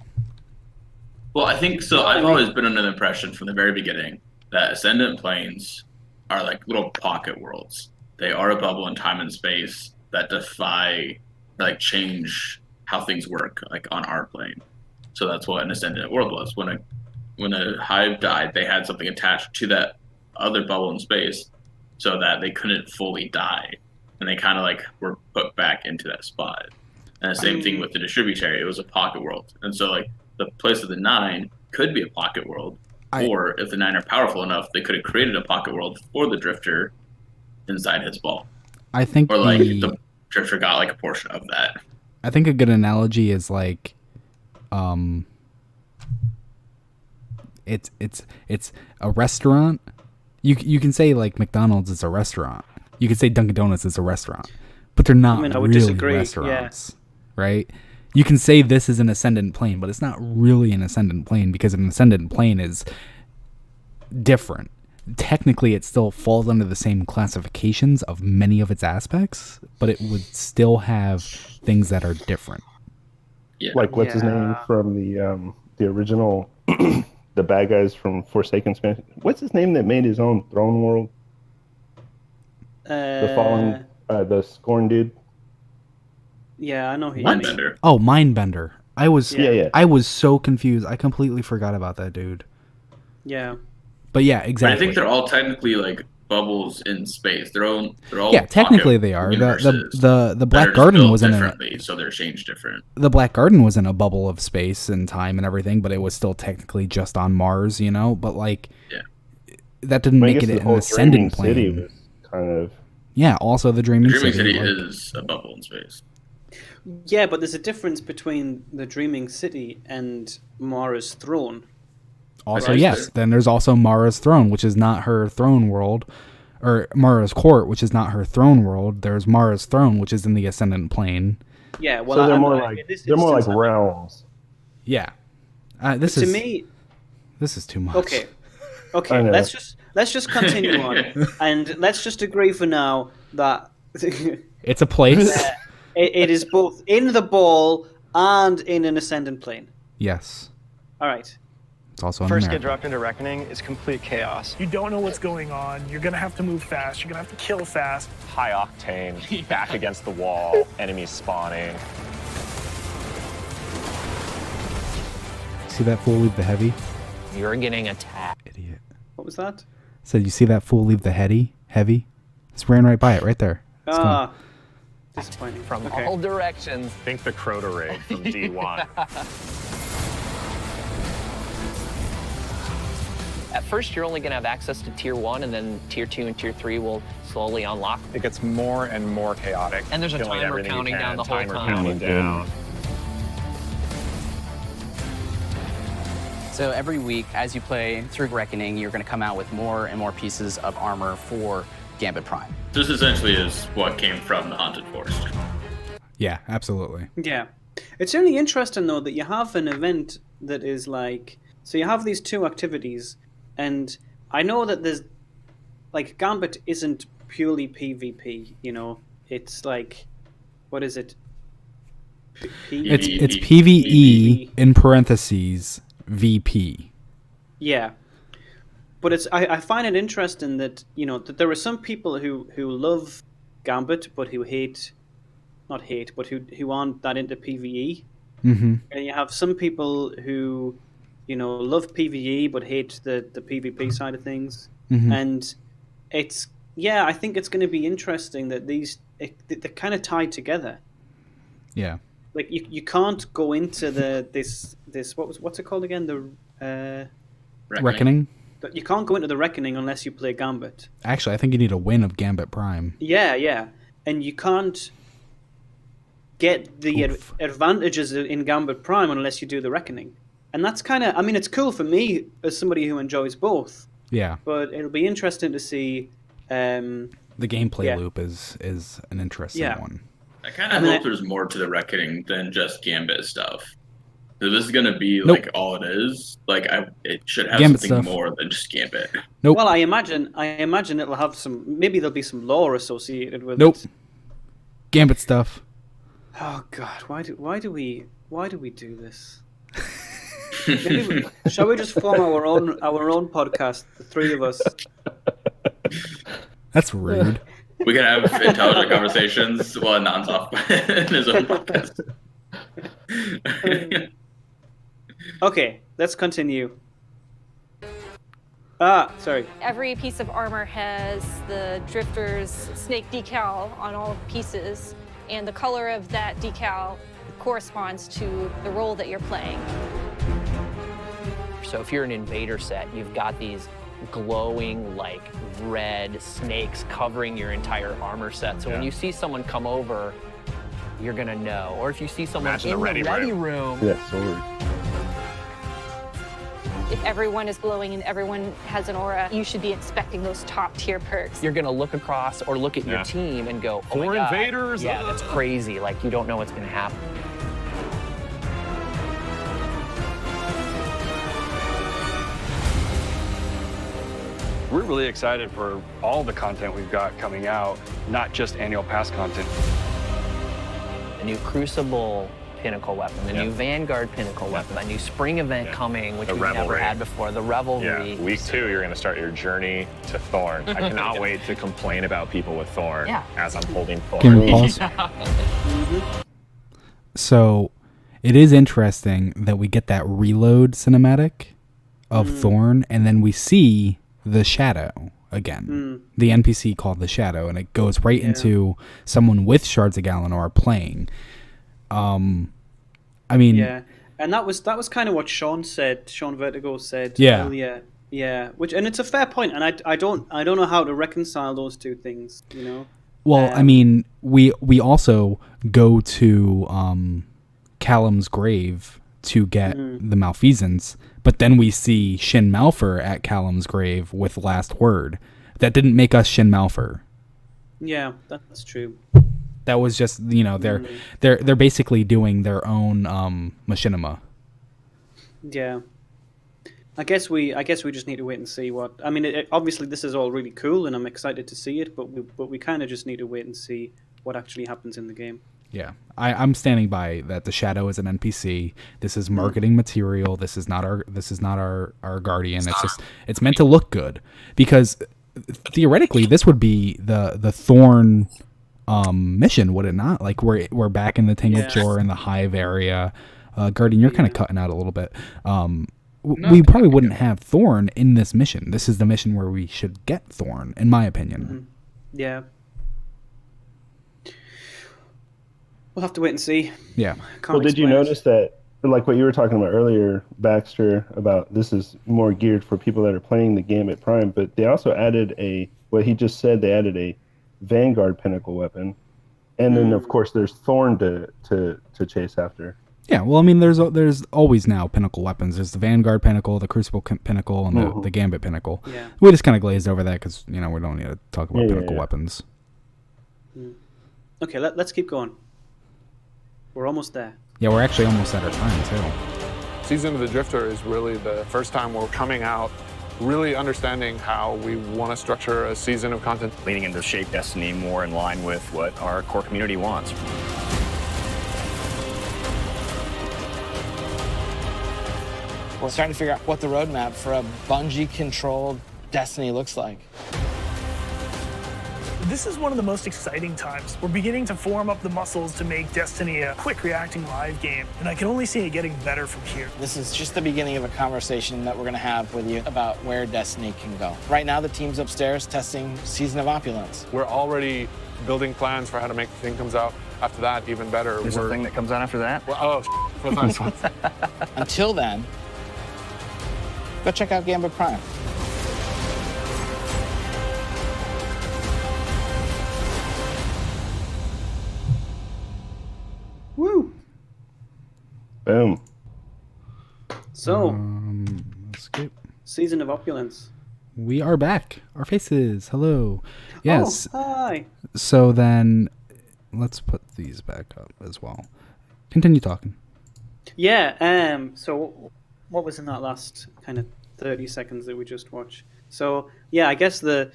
Well, I think so. I've always been under the impression from the very beginning that ascendant planes are like little pocket worlds. They are a bubble in time and space that defy, like, change how things work, like on our plane. So that's what an ascendant world was. When a hive died, they had something attached to that other bubble in space so that they couldn't fully die, and they kind of like were put back into that spot. And the same thing with the distributary; it was a pocket world, and so like the place of the 9 could be a pocket world, or if the 9 are powerful enough, they could have created a pocket world for the drifter inside his ball. I think or like the drifter got like a portion of that. I think a good analogy is like, it's a restaurant. You can say like McDonald's is a restaurant. You can say Dunkin' Donuts is a restaurant, but they're not I would really disagree. restaurants, right? You can say this is an ascendant plane, but it's not really an ascendant plane because an ascendant plane is different. Technically, it still falls under the same classifications of many of its aspects, but it would still have things that are different. Yeah. Like what's his name from the original, the bad guys from Forsaken Spanish. What's his name that made his own throne world? The fallen, the Scorn dude. Yeah, I know who you Mindbender. mean. Oh, Mindbender. I was Yeah. I was so confused. I completely forgot about that dude. Yeah. But yeah, But exactly. I think they're all technically like bubbles in space. They're all Yeah, technically pocket they are. universes The that Black are just Garden built was in a differently, so they're changed different. the Black Garden was in a bubble of space and time and everything, but it was still technically just on Mars, you know. But like, that didn't I make guess it the an whole ascendant Dreaming City plane. was kind of. Yeah, also the Dreaming, Dreaming City like- is a bubble in space. Yeah, but there's a difference between the Dreaming City and Mara's throne. Also, Right. yes. Then there's also Mara's throne, which is not her throne world, or Mara's court, which is not her throne world. There's Mara's throne, which is in the ascendant plane. Yeah, well, So they're I'm- more I- like in this they're more like instance, realms. Yeah, this to is me. this is too much. Okay, I okay. know. Let's just continue on, and let's just agree for now that It's a place. it is both in the ball and in an ascendant plane. Yes, All right. it's also in First America. get dropped into Reckoning is complete chaos. You don't know what's going on. You're going to have to move fast. You're going to have to kill fast. High octane, back against the wall, enemies spawning. See that fool leave the heavy? You're getting attacked. Idiot. What was that? Said you see that fool leave the heavy? It's ran right by it, right there. It's gone. Ah, disappointing. From Okay. all directions. Think the Crota raid from D1. At first, you're only going to have access to Tier 1, and then Tier 2 and Tier 3 will slowly unlock. It gets more and more chaotic. And there's a killing timer everything you counting can, down the whole timer time. counting down. So every week, as you play through Reckoning, you're going to come out with more and more pieces of armor for Gambit Prime. This essentially is what came from the Haunted Forest. Yeah, absolutely. Yeah. It's really interesting, though, that you have an event that is like... So you have these two activities, and I know that there's... Like, Gambit isn't purely PvP, you know? It's like... What is it? It's PvE in parentheses VP. Yeah. But it's I find it interesting that, you know, that there are some people who love Gambit, but who who aren't that into PvE. Mm-hmm. And you have some people who, you know, love PvE but hate the PvP side of things. Mhm. And it's, yeah, I think it's going to be interesting that they're kind of tied together. Yeah. Like you can't go into this what's it called again, the Reckoning? you can't go into the Reckoning unless you play Gambit. Actually, I think you need a win of Gambit Prime. Yeah, and you can't get the advantages in Gambit Prime unless you do the Reckoning. And that's kind of, I mean, it's cool for me as somebody who enjoys both. Yeah. But it'll be interesting to see. The gameplay yeah. loop is an interesting one. I kind of hope there's more to the Reckoning than just Gambit stuff. So this is gonna be like all it is. Like it should have Gambit something stuff. more than just Gambit. Nope. Well, I imagine it'll have some. Maybe there'll be some lore associated with Nope. it. Gambit stuff. Oh God, why do we do this? Maybe shall we just form our own podcast, the three of us? That's rude. We can have intelligent conversations while Anand's off in his own podcast. Okay, let's continue. Sorry. Every piece of armor has the Drifter's snake decal on all pieces, and the color of that decal corresponds to the role that you're playing. So if you're an invader set, you've got these glowing like red snakes covering your entire armor set. So when you see someone come over, you're gonna know. Or if you see someone Imagine in the the ready ready room. Yeah, sword. If everyone is glowing and everyone has an aura, you should be expecting those top tier perks. You're gonna look across or look at your team and go, oh my Four God. invaders? Yeah, that's crazy. Like you don't know what's gonna happen. We're really excited for all the content we've got coming out, not just annual pass content. A new Crucible pinnacle weapon, the new Vanguard pinnacle weapon, a new spring event coming, which The we've never Revelry. had before, the Revelry. Yeah, week 2, you're going to start your journey to Thorn. I cannot wait to complain about people with Thorn as I'm holding Thorn. Can we pause? So, it is interesting that we get that reload cinematic of Thorn, and then we see the Shadow again. The NPC called the Shadow, and it goes right into someone with Shards of Galanor playing. I mean, and that was kind of what Sean Vertigo said Yeah. earlier. Yeah, and it's a fair point, and I don't know how to reconcile those two things, you know. Well, I mean, we also go to Callum's grave to get the malfeasance, but then we see Shin Malphur at Callum's grave with Last Word. That didn't make us Shin Malphur. Yeah, that's true. That was just, you know, they're basically doing their own machinima. Yeah. I guess we just need to wait and see what. I mean, obviously this is all really cool, and I'm excited to see it. But we kind of just need to wait and see what actually happens in the game. Yeah, I'm standing by that. The Shadow is an NPC. This is marketing material. This is not our guardian. It's meant to look good, because theoretically this would be the Thorn mission, would it not? Like we're back in the Tangled Shore in the Hive area. Guardian, you're kind of cutting out a little bit. We probably wouldn't have Thorn in this mission. This is the mission where we should get Thorn, in my opinion. Yeah. We'll have to wait and see. Yeah. Well, did you notice that, like what you were talking about earlier, Baxter, about this is more geared for people that are playing the Gambit Prime, but they also added what he just said, they added a Vanguard pinnacle weapon, and then of course there's Thorn to chase after. Yeah, well, I mean, there's always now pinnacle weapons. There's the Vanguard pinnacle, the Crucible pinnacle, and the Gambit pinnacle. Yeah. We just kind of glazed over that because, you know, we don't need to talk about pinnacle weapons. Okay, let's keep going. We're almost there. Yeah, we're actually almost at our time, too. Season of the Drifter is really the first time we're coming out really understanding how we want to structure a season of content. Leaning into shape Destiny more in line with what our core community wants. We're starting to figure out what the roadmap for a Bungie-controlled Destiny looks like. This is one of the most exciting times. We're beginning to form up the muscles to make Destiny a quick reacting live game, and I can only see it getting better from here. This is just the beginning of a conversation that we're going to have with you about where Destiny can go. Right now, the team's upstairs testing Season of Opulence. We're already building plans for how to make the thing comes out after that even better. There's a thing that comes out after that? Well, what's the next one? Until then, go check out Gambit Prime. Woo! Boom. So, skip. Season of Opulence. We are back. Our faces. Hello. Yes. Oh, hi. So then, let's put these back up as well. Continue talking. Yeah. So, what was in that last kind of 30 seconds that we just watched? So, yeah, I guess the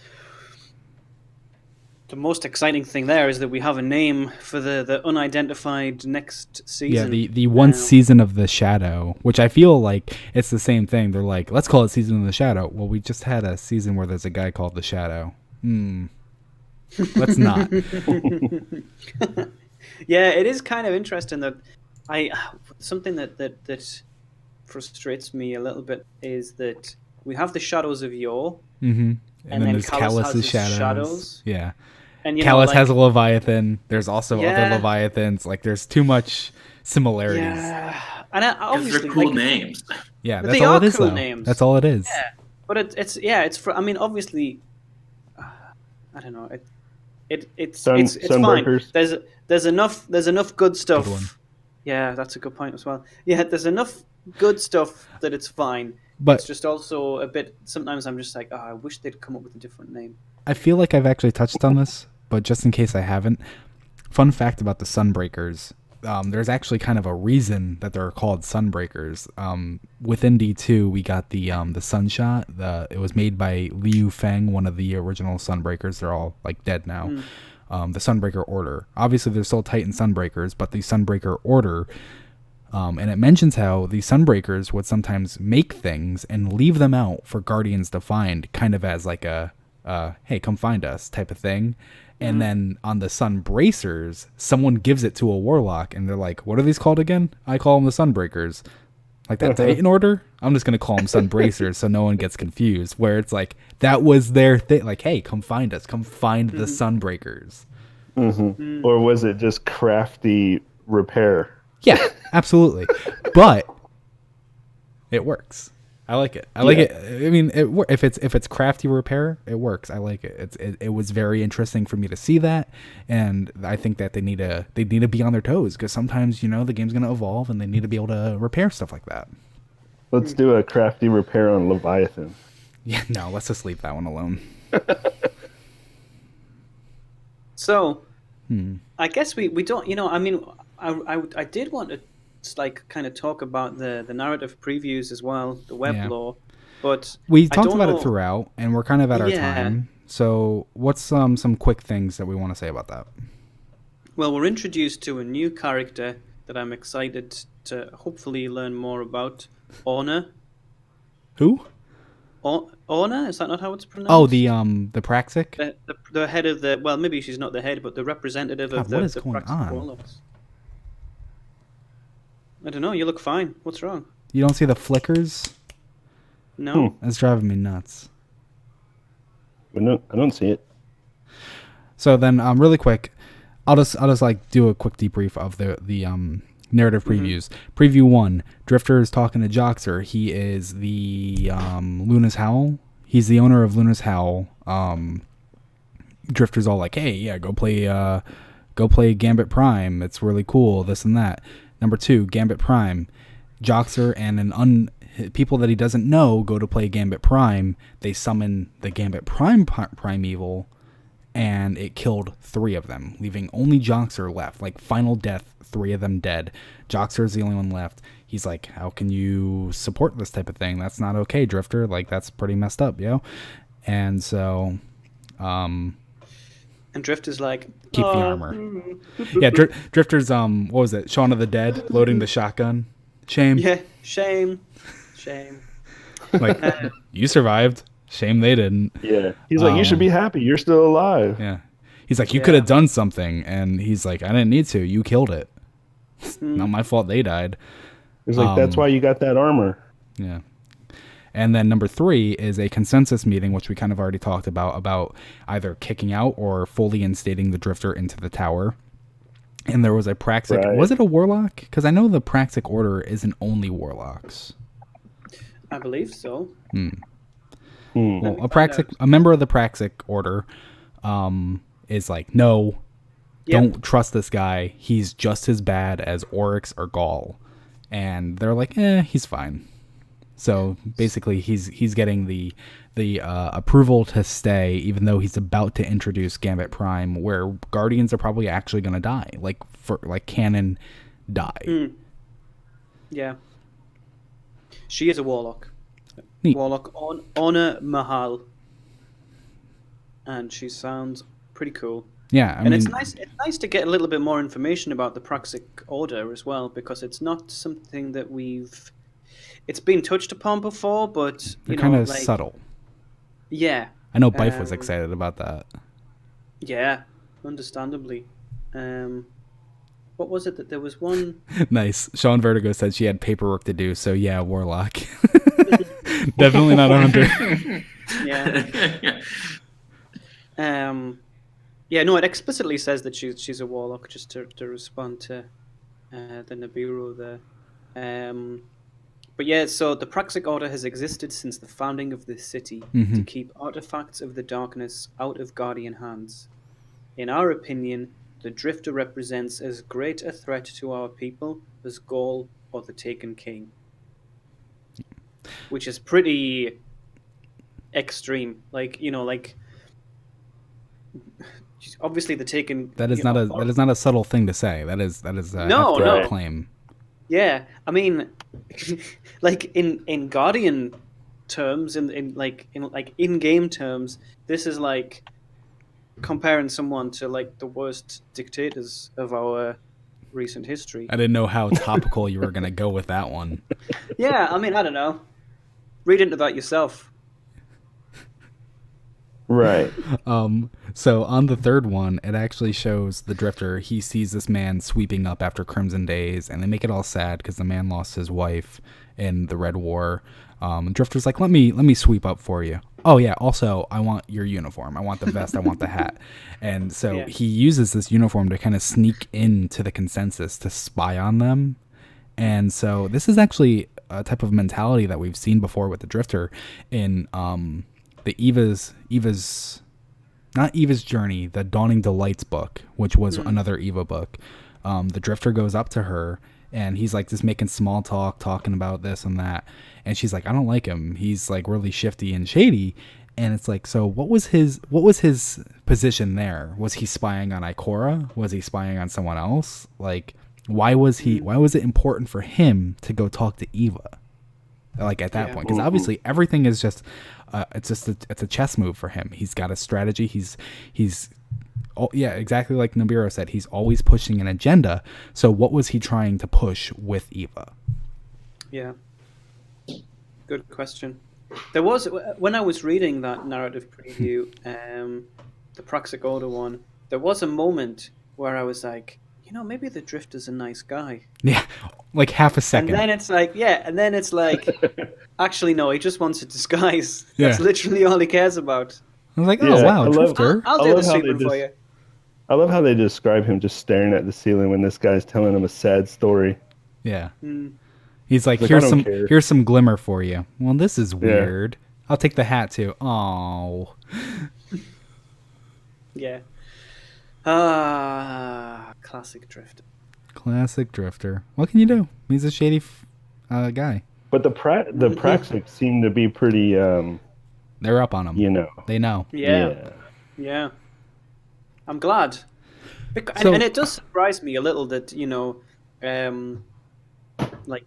most exciting thing there is that we have a name for the unidentified next season. Yeah, the one season of the Shadow, which I feel like it's the same thing. They're like, let's call it Season of the Shadow. Well, we just had a season where there's a guy called the Shadow. Let's not. Yeah, it is kind of interesting that something that frustrates me a little bit is that we have the Shadows of Yore, Mm-hmm. And then there's Callus has Callus's his shadows. Yeah. And Callus has a Leviathan. There's also Yeah. other Leviathans. Like, there's too much similarities. Yeah, and obviously they're cool like, names. Yeah, But that's they all are it is, cool though. names. That's all it is. Yeah, but it's for. I mean, obviously, I don't know. It's fine. Sunbreakers. There's enough good stuff. Good one. Yeah, that's a good point as well. Yeah, there's enough good stuff that it's fine. But it's just also a bit. Sometimes I'm just like, oh, I wish they'd come up with a different name. I feel like I've actually touched on this, but just in case I haven't, fun fact about the Sunbreakers. There's actually kind of a reason that they're called Sunbreakers. Within D2, we got the Sunshot. It was made by Liu Feng, one of the original Sunbreakers. They're all like dead now. The Sunbreaker Order. Obviously, they're still Titan Sunbreakers, but the Sunbreaker Order. And it mentions how the Sunbreakers would sometimes make things and leave them out for Guardians to find, kind of as like a hey, come find us type of thing. And then on the Sunbracers, someone gives it to a warlock, and they're like, what are these called again? I call them the Sunbreakers. Like that Titan order? I'm just going to call them Sunbracers so no one gets confused. Where it's like, that was their thing. Like, hey, come find us. Come find the Sunbreakers. Mm-hmm. Or was it just crafty repair? Yeah, absolutely. But it works. I like it. I like it. I mean, if it's crafty repair, it works. I like it. It was very interesting for me to see that, and I think that they need to be on their toes, because sometimes the game's gonna evolve and they need to be able to repair stuff like that. Let's do a crafty repair on Leviathan. Yeah, no, let's just leave that one alone. So, I guess we don't. I mean, I did want to like kind of talk about the narrative previews as well, the web lore, but we talked about it throughout, and we're kind of at our Yeah. time. So, what's some quick things that we want to say about that? Well, we're introduced to a new character that I'm excited to hopefully learn more about. Orna. Who? Orna? Is that not how it's pronounced? Oh, the Praxic? The head of the, well, maybe she's not the head, but the representative God, of the what is going Praxic on? warlocks. I don't know. You look fine. What's wrong? You don't see the flickers? No. That's driving me nuts. No, I don't see it. So then, really quick, I'll just like do a quick debrief of the narrative previews. Preview 1: Drifter is talking to Joxer. He is the Luna's Howl. He's the owner of Luna's Howl. Drifter's all like, "Hey, yeah, go play Gambit Prime. It's really cool. This and that." Number 2, Gambit Prime. Joxer and people that he doesn't know go to play Gambit Prime. They summon the Gambit Primeval, and it killed 3 of them, leaving only Joxer left. Like, final death, 3 of them dead. Joxer's the only one left. He's like, how can you support this type of thing? That's not okay, Drifter. Like, that's pretty messed up, yo. And so, And Drifter's like, keep the armor. Yeah, Drifter's, what was it? Shaun of the Dead, loading the shotgun. Shame. Yeah, shame. Like, you survived. Shame they didn't. Yeah. He's like, you should be happy. You're still alive. Yeah. He's like, you could have done something. And he's like, I didn't need to. You killed it. Not my fault they died. He's like, that's why you got that armor. Yeah. And then number 3 is a consensus meeting, which we kind of already talked about either kicking out or fully instating the Drifter into the tower. And there was a Praxic. Right. Was it a Warlock? Because I know the Praxic Order isn't only Warlocks. I believe so. Well, a member of the Praxic Order is like, no, don't trust this guy. He's just as bad as Oryx or Gaul. And they're like, he's fine. So basically, he's getting the approval to stay, even though he's about to introduce Gambit Prime, where Guardians are probably actually going to die, like canon die. Yeah. She is a warlock. Neat. Warlock Orna Mahal. And she sounds pretty cool. Yeah, I mean, it's nice to get a little bit more information about the Praxic Order as well, because it's not something that it's been touched upon before, but they're kind of subtle. Yeah. I know Bife was excited about that. Yeah, understandably. What was it that there was one? Nice. Sean Vertigo said she had paperwork to do, so yeah, Warlock. Definitely not a hunter. Yeah. Yeah, no, it explicitly says that she's a warlock, just to respond to the Nibiru there. But yeah, so the Praxic Order has existed since the founding of this city to keep artifacts of the darkness out of Guardian hands. In our opinion, the Drifter represents as great a threat to our people as Gaul or the Taken King. Which is pretty extreme. Like, obviously the Taken... That is not a subtle thing to say. That is a hefty claim. Yeah, I mean, like in Guardian terms, in-game terms, this is like comparing someone to like the worst dictators of our recent history. I didn't know how topical you were gonna go with that one. Yeah, I mean, I don't know. Read into that yourself. Right. So on the third one, it actually shows the Drifter. He sees this man sweeping up after Crimson Days, and they make it all sad because the man lost his wife in the Red War. Drifter's like, let me sweep up for you. Oh yeah, also I want your uniform. I want the vest. I want the hat. And so he uses this uniform to kind of sneak into the consensus to spy on them. And so this is actually a type of mentality that we've seen before with the Drifter in the not Eva's Journey, the Dawning Delights book, which was another Eva book. The Drifter goes up to her and he's like just making small talk, talking about this and that. And she's like, I don't like him. He's like really shifty and shady. And it's like, so what was his position there? Was he spying on Ikora? Was he spying on someone else? Like, why was it important for him to go talk to Eva? Like at that point, because obviously everything is just, it's a chess move for him. He's got a strategy. He's exactly like Nibiru said. He's always pushing an agenda. So what was he trying to push with Eva? Yeah, good question. There was, when I was reading that narrative preview, the Praxic Order one, there was a moment where I was like, maybe the Drifter's a nice guy. Yeah, like half a second. And then it's like, actually, no, he just wants a disguise. That's literally all he cares about. I was like, oh, wow, Drifter. I'll do the sweeping for you. I love how they describe him just staring at the ceiling when this guy's telling him a sad story. Yeah. He's like, here's some glimmer for you. Well, this is weird. I'll take the hat too. Oh. Yeah. Classic Drifter. Classic Drifter. What can you do? He's a shady guy. But the Praxic seem to be pretty... they're up on him. They know. Yeah. I'm glad. And it does surprise me a little that, like,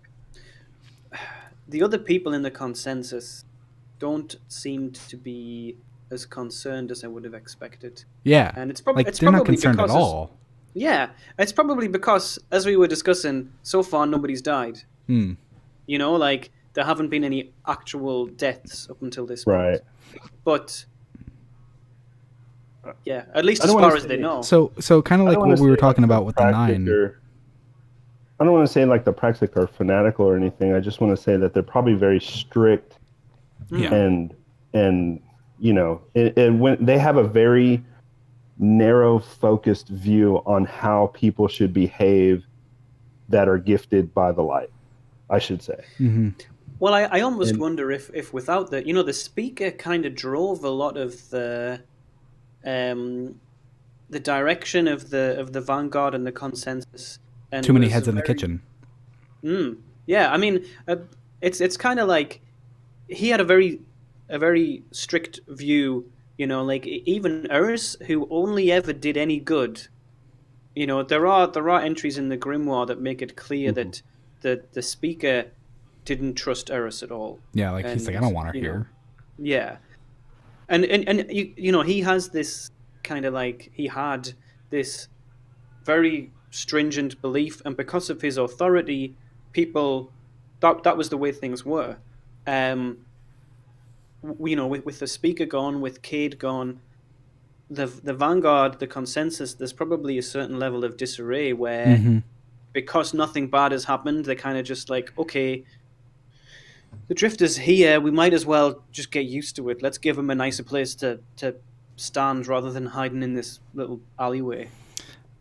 the other people in the consensus don't seem to be as concerned as I would have expected. Yeah. And it's they're probably not concerned at because all. Yeah. It's probably because, as we were discussing, so far nobody's died. Like, there haven't been any actual deaths up until this point. Right. But yeah, at least as far as they know. So kind of like what we were talking about with the 9. I don't want to say like the Praxic are fanatical or anything. I just want to say that they're probably very strict, and when they have a very narrow, focused view on how people should behave that are gifted by the light, I should say. Well, I almost wonder if without the speaker kind of drove a lot of the direction of the Vanguard and the consensus. And too many heads in the kitchen. Yeah, I mean, it's kind of like he had a very strict view. Like even Urus, who only ever did any good. There are entries in the Grimoire that make it clear that the speaker didn't trust Urus at all. Yeah, like he's like, I don't want her here. Yeah, and he has this kind of like he had this very stringent belief, and because of his authority, people that was the way things were. With the speaker gone, with Cade gone, the Vanguard, the consensus, there's probably a certain level of disarray where because nothing bad has happened, they kind of just like, okay, The Drifter's here. We might as well just get used to it. Let's give him a nicer place to stand rather than hiding in this little alleyway.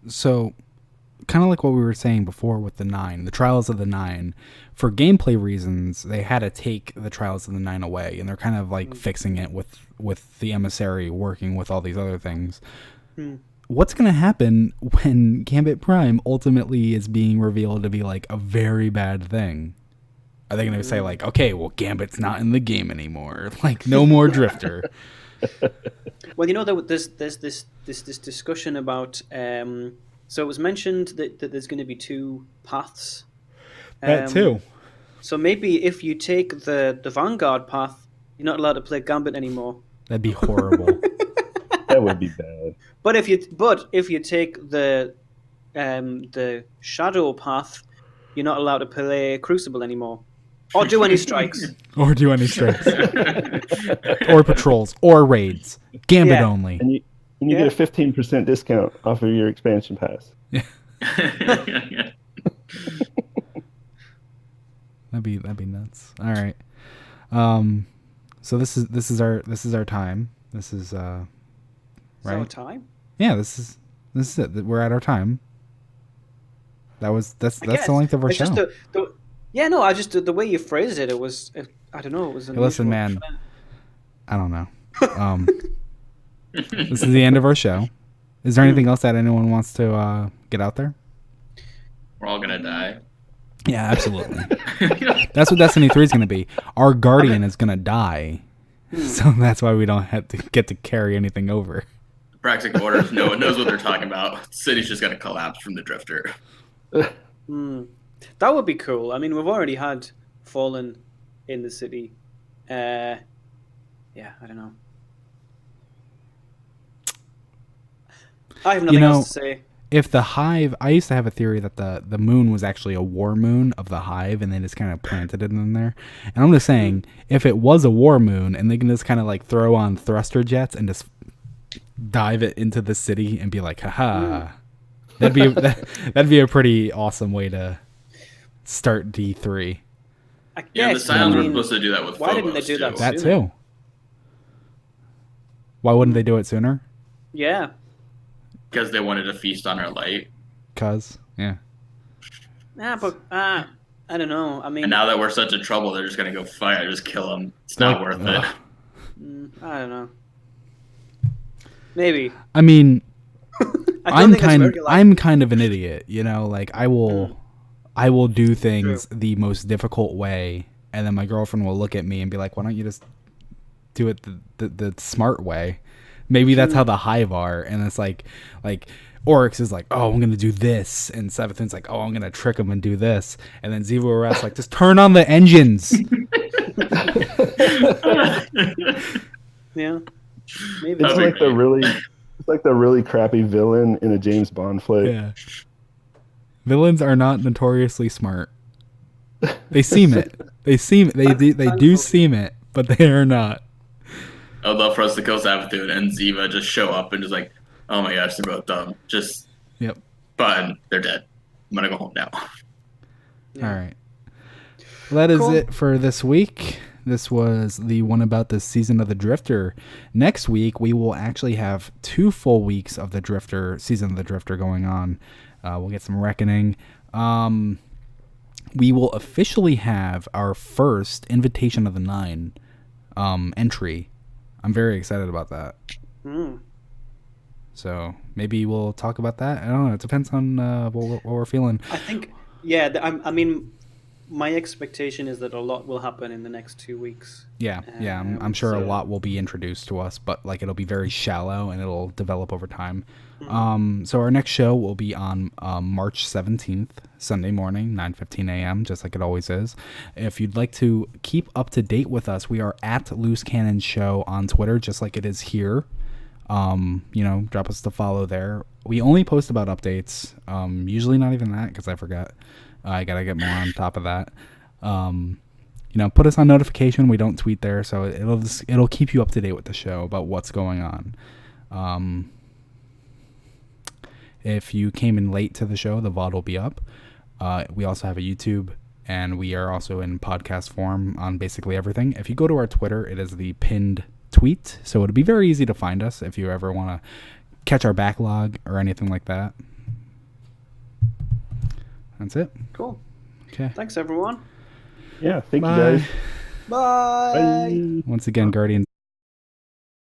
So, kind of like what we were saying before with the 9, the Trials of the 9, for gameplay reasons, they had to take the Trials of the 9 away, and they're kind of like fixing it with the Emissary working with all these other things. What's going to happen when Gambit Prime ultimately is being revealed to be like a very bad thing? Are they going to say like, okay, well, Gambit's not in the game anymore, like no more Drifter? Well, there's this discussion about. So it was mentioned that there's going to be 2 paths. That too. So maybe if you take the Vanguard path, you're not allowed to play Gambit anymore. That'd be horrible. That would be bad. But if you take the Shadow path, you're not allowed to play Crucible anymore, or do any strikes. Or patrols, or raids. Gambit only. And you get a 15% discount off of your expansion pass. Yeah. That'd be nuts. All right. So this is our time. This is right. Our time? Yeah, this is it. We're at our time. That's the length of our show. Just the way you phrased it, it was I don't know, it was unusual. Listen, man. I don't know. This is the end of our show. Is there anything else that anyone wants to get out there? We're all gonna die. Yeah, absolutely. That's what Destiny 3 is going to be. Our Guardian is going to die. So that's why we don't have to get to carry anything over. Practical Orders, no one knows what they're talking about. The city's just going to collapse from the Drifter. That would be cool. I mean, we've already had Fallen in the city. I don't know. I have nothing else to say. If the Hive, I used to have a theory that the moon was actually a war moon of the Hive, and they just kind of planted it in there. And I'm just saying, if it was a war moon, and they can just kind of like throw on thruster jets and just dive it into the city and be like, haha, that'd be a pretty awesome way to start D3. I guess, the Scions were supposed to do that with why Phobos, didn't they do that That sooner? too. Why wouldn't they do it sooner? Yeah. Because they wanted to feast on our light. Yeah. But I don't know. I mean, And now that we're such in trouble, they're just going to go fight. Just kill them. It's not worth it. I don't know. Maybe. I mean, I'm think that's very I'm kind of an idiot, like I will do things the most difficult way, and then my girlfriend will look at me and be like, why don't you just do it the smart way? Maybe that's how the Hive are, and it's like Oryx is like, oh, I'm gonna do this, and Seventh's like, oh, I'm gonna trick him and do this, and then Zivo Arrest like, just turn on the engines. Yeah, maybe it's like the really crappy villain in a James Bond flick. Yeah, villains are not notoriously smart. They seem it. They do seem it, but they are not. I'd love for us to kill Sabathun and Ziva just show up and just like, oh my gosh, they're both dumb. Just, yep. But they're dead. I'm gonna go home now. Yeah. All right. Well, that is it for this week. This was the one about the season of the Drifter. Next week, we will actually have 2 full weeks of the Drifter, season of the Drifter going on. We'll get some Reckoning. We will officially have our first Invitation of the Nine entry. I'm very excited about that. So maybe we'll talk about that. I don't know. It depends on what we're feeling. I think, I mean, my expectation is that a lot will happen in the next 2 weeks. Yeah, I'm sure a lot will be introduced to us, but like it'll be very shallow and it'll develop over time. So our next show will be on March 17th, Sunday morning, 9:15 a.m., just like it always is. If you'd like to keep up to date with us, we are at Loose Canon Show on Twitter, just like it is here. Drop us the follow there. We only post about updates, usually not even that because I forget. I gotta get more on top of that. Put us on notification. We don't tweet there, so it'll keep you up to date with the show about what's going on. If you came in late to the show, the VOD will be up. We also have a YouTube and we are also in podcast form on basically everything. If you go to our Twitter, it is the pinned tweet, so it'll be very easy to find us if you ever want to catch our backlog or anything like that. That's it. Cool. Okay. Thanks, everyone. Yeah, thank Bye. you guys. Bye. Once again, Guardians.